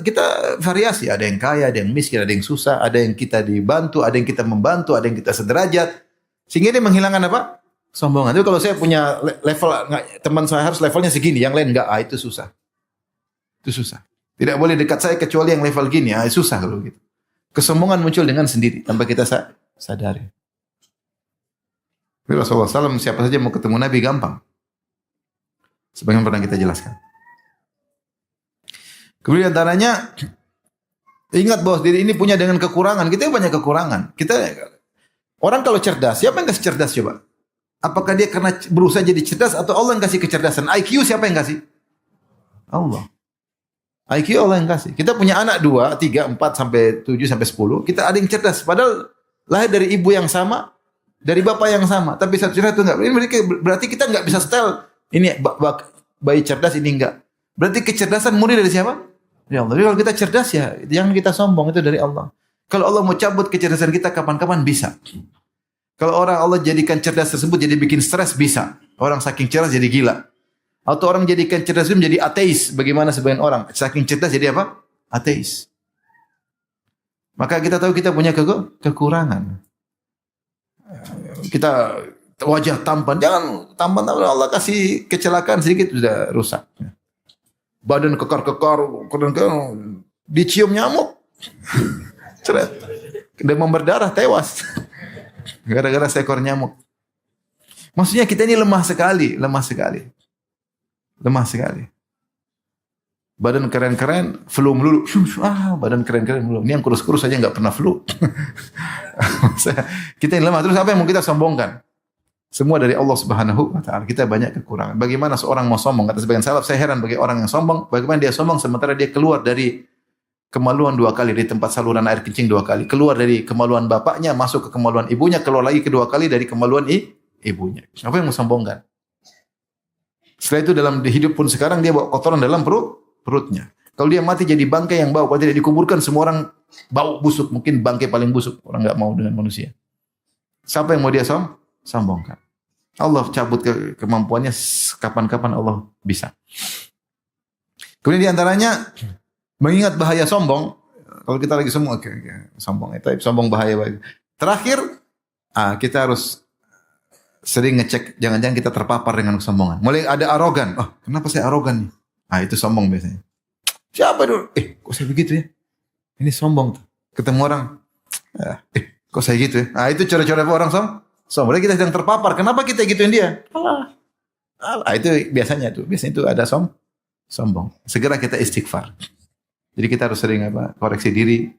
kita variasi. Ada yang kaya, ada yang miskin, ada yang susah, ada yang kita dibantu, ada yang kita membantu, ada yang kita sederajat. Sehingga dia menghilangkan apa? Sombongan. Tapi kalau saya punya level, teman saya harus levelnya segini, yang lain enggak, itu susah. Itu susah. Tidak boleh dekat saya kecuali yang level gini, susah kalau gitu. Kesombongan muncul dengan sendiri, tanpa kita sadari. Rasulullah SAW siapa saja mau ketemu Nabi gampang. Sebagaimana pernah kita jelaskan. Kemudian antaranya ingat bahwa diri ini punya dengan kekurangan. Kita banyak kekurangan. Orang kalau cerdas, siapa yang kasih cerdas coba? Apakah dia karena berusaha jadi cerdas atau Allah yang kasih kecerdasan? IQ siapa yang kasih? Allah. IQ Allah yang kasih. Kita punya anak 2, 3, 4 sampai 7 sampai 10. Kita ada yang cerdas padahal lahir dari ibu yang sama, dari bapak yang sama, tapi satu cerdas itu enggak. Ini berarti kita enggak bisa setel. Ini bayi cerdas, ini enggak. Berarti kecerdasan murni dari siapa? Dari Allah. Jadi kalau kita cerdas ya, jangan kita sombong, itu dari Allah. Kalau Allah mau cabut kecerdasan kita kapan-kapan bisa. Kalau orang Allah jadikan cerdas tersebut jadi bikin stres bisa. Orang saking cerdas jadi gila. Atau orang jadikan cerdas itu menjadi ateis. Bagaimana sebagian orang saking cerdas jadi apa? Ateis. Maka kita tahu kita punya kekurangan. Kita wajah tampan, jangan tampan Allah kasih kecelakaan sedikit sudah rusak. Badan kekar-kekar, dicium nyamuk, ceret, demam berdarah, tewas, gara-gara seekor nyamuk. Maksudnya kita ini lemah sekali. Badan keren-keren, flu melulu. Badan keren-keren melulu. Ini yang kurus-kurus saja nggak pernah flu. Kita yang lemah. Terus apa yang mau kita sombongkan? Semua dari Allah Subhanahu wa taala. Kita banyak kekurangan. Bagaimana seorang mau sombong? Kata sebagian salaf, saya heran bagi orang yang sombong, bagaimana dia sombong sementara dia keluar dari kemaluan 2 kali di tempat saluran air kencing 2 kali, keluar dari kemaluan bapaknya, masuk ke kemaluan ibunya, keluar lagi kedua kali dari kemaluan ibunya. Apa yang mau sombongkan? Setelah itu dalam hidup pun sekarang dia bawa kotoran dalam perutnya. Kalau dia mati jadi bangkai yang bau, kalau tidak dikuburkan semua orang bau busuk, mungkin bangkai paling busuk, orang nggak mau dengan manusia. Siapa yang mau dia sombongkan? Allah cabut kemampuannya kapan-kapan Allah bisa. Kemudian diantaranya mengingat bahaya sombong. Kalau kita lagi sombong, sombong itu sombong bahaya. Terakhir, kita harus sering ngecek, jangan-jangan kita terpapar dengan kesombongan. Mulai ada arogan. Oh, kenapa saya arogan nih? Itu sombong biasanya. Siapa dulu? Kok saya begitu ya? Ini sombong tuh. Ketemu orang, kok saya gitu ya? Itu cara-cara orang sombong. Berarti kita sedang terpapar. Kenapa kita gituin dia? Itu biasanya itu ada sombong. Segera kita istighfar. Jadi kita harus sering koreksi diri.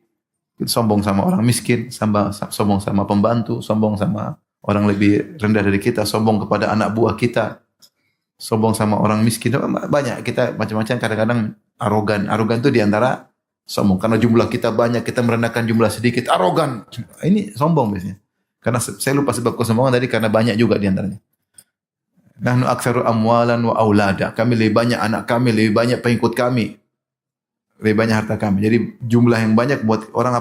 Sombong sama orang miskin, sombong sama pembantu, sombong sama orang lebih rendah dari kita, sombong kepada anak buah kita, sombong sama orang miskin. Banyak kita macam-macam, kadang-kadang arogan. Arogan itu diantara sombong. Karena jumlah kita banyak, kita merendahkan jumlah sedikit. Arogan. Ini sombong biasanya. Karena saya lupa sebab kesombongan tadi, karena banyak juga diantaranya. Nahnu aktsaru amwalan wa aulada. Kami lebih banyak anak kami, lebih banyak pengikut kami, lebih banyak harta kami. Jadi jumlah yang banyak buat orang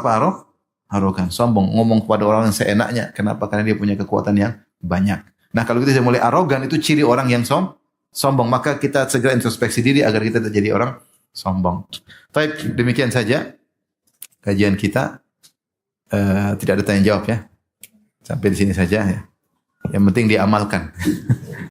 arogan, sombong, ngomong kepada orang yang seenaknya. Kenapa? Karena dia punya kekuatan yang banyak. Nah, kalau kita sudah mulai arogan, itu ciri orang yang sombong. Maka kita segera introspeksi diri agar kita tidak jadi orang sombong. Baik, demikian saja kajian kita. Tidak ada tanya jawab ya. Sampai di sini saja ya. Yang penting diamalkan.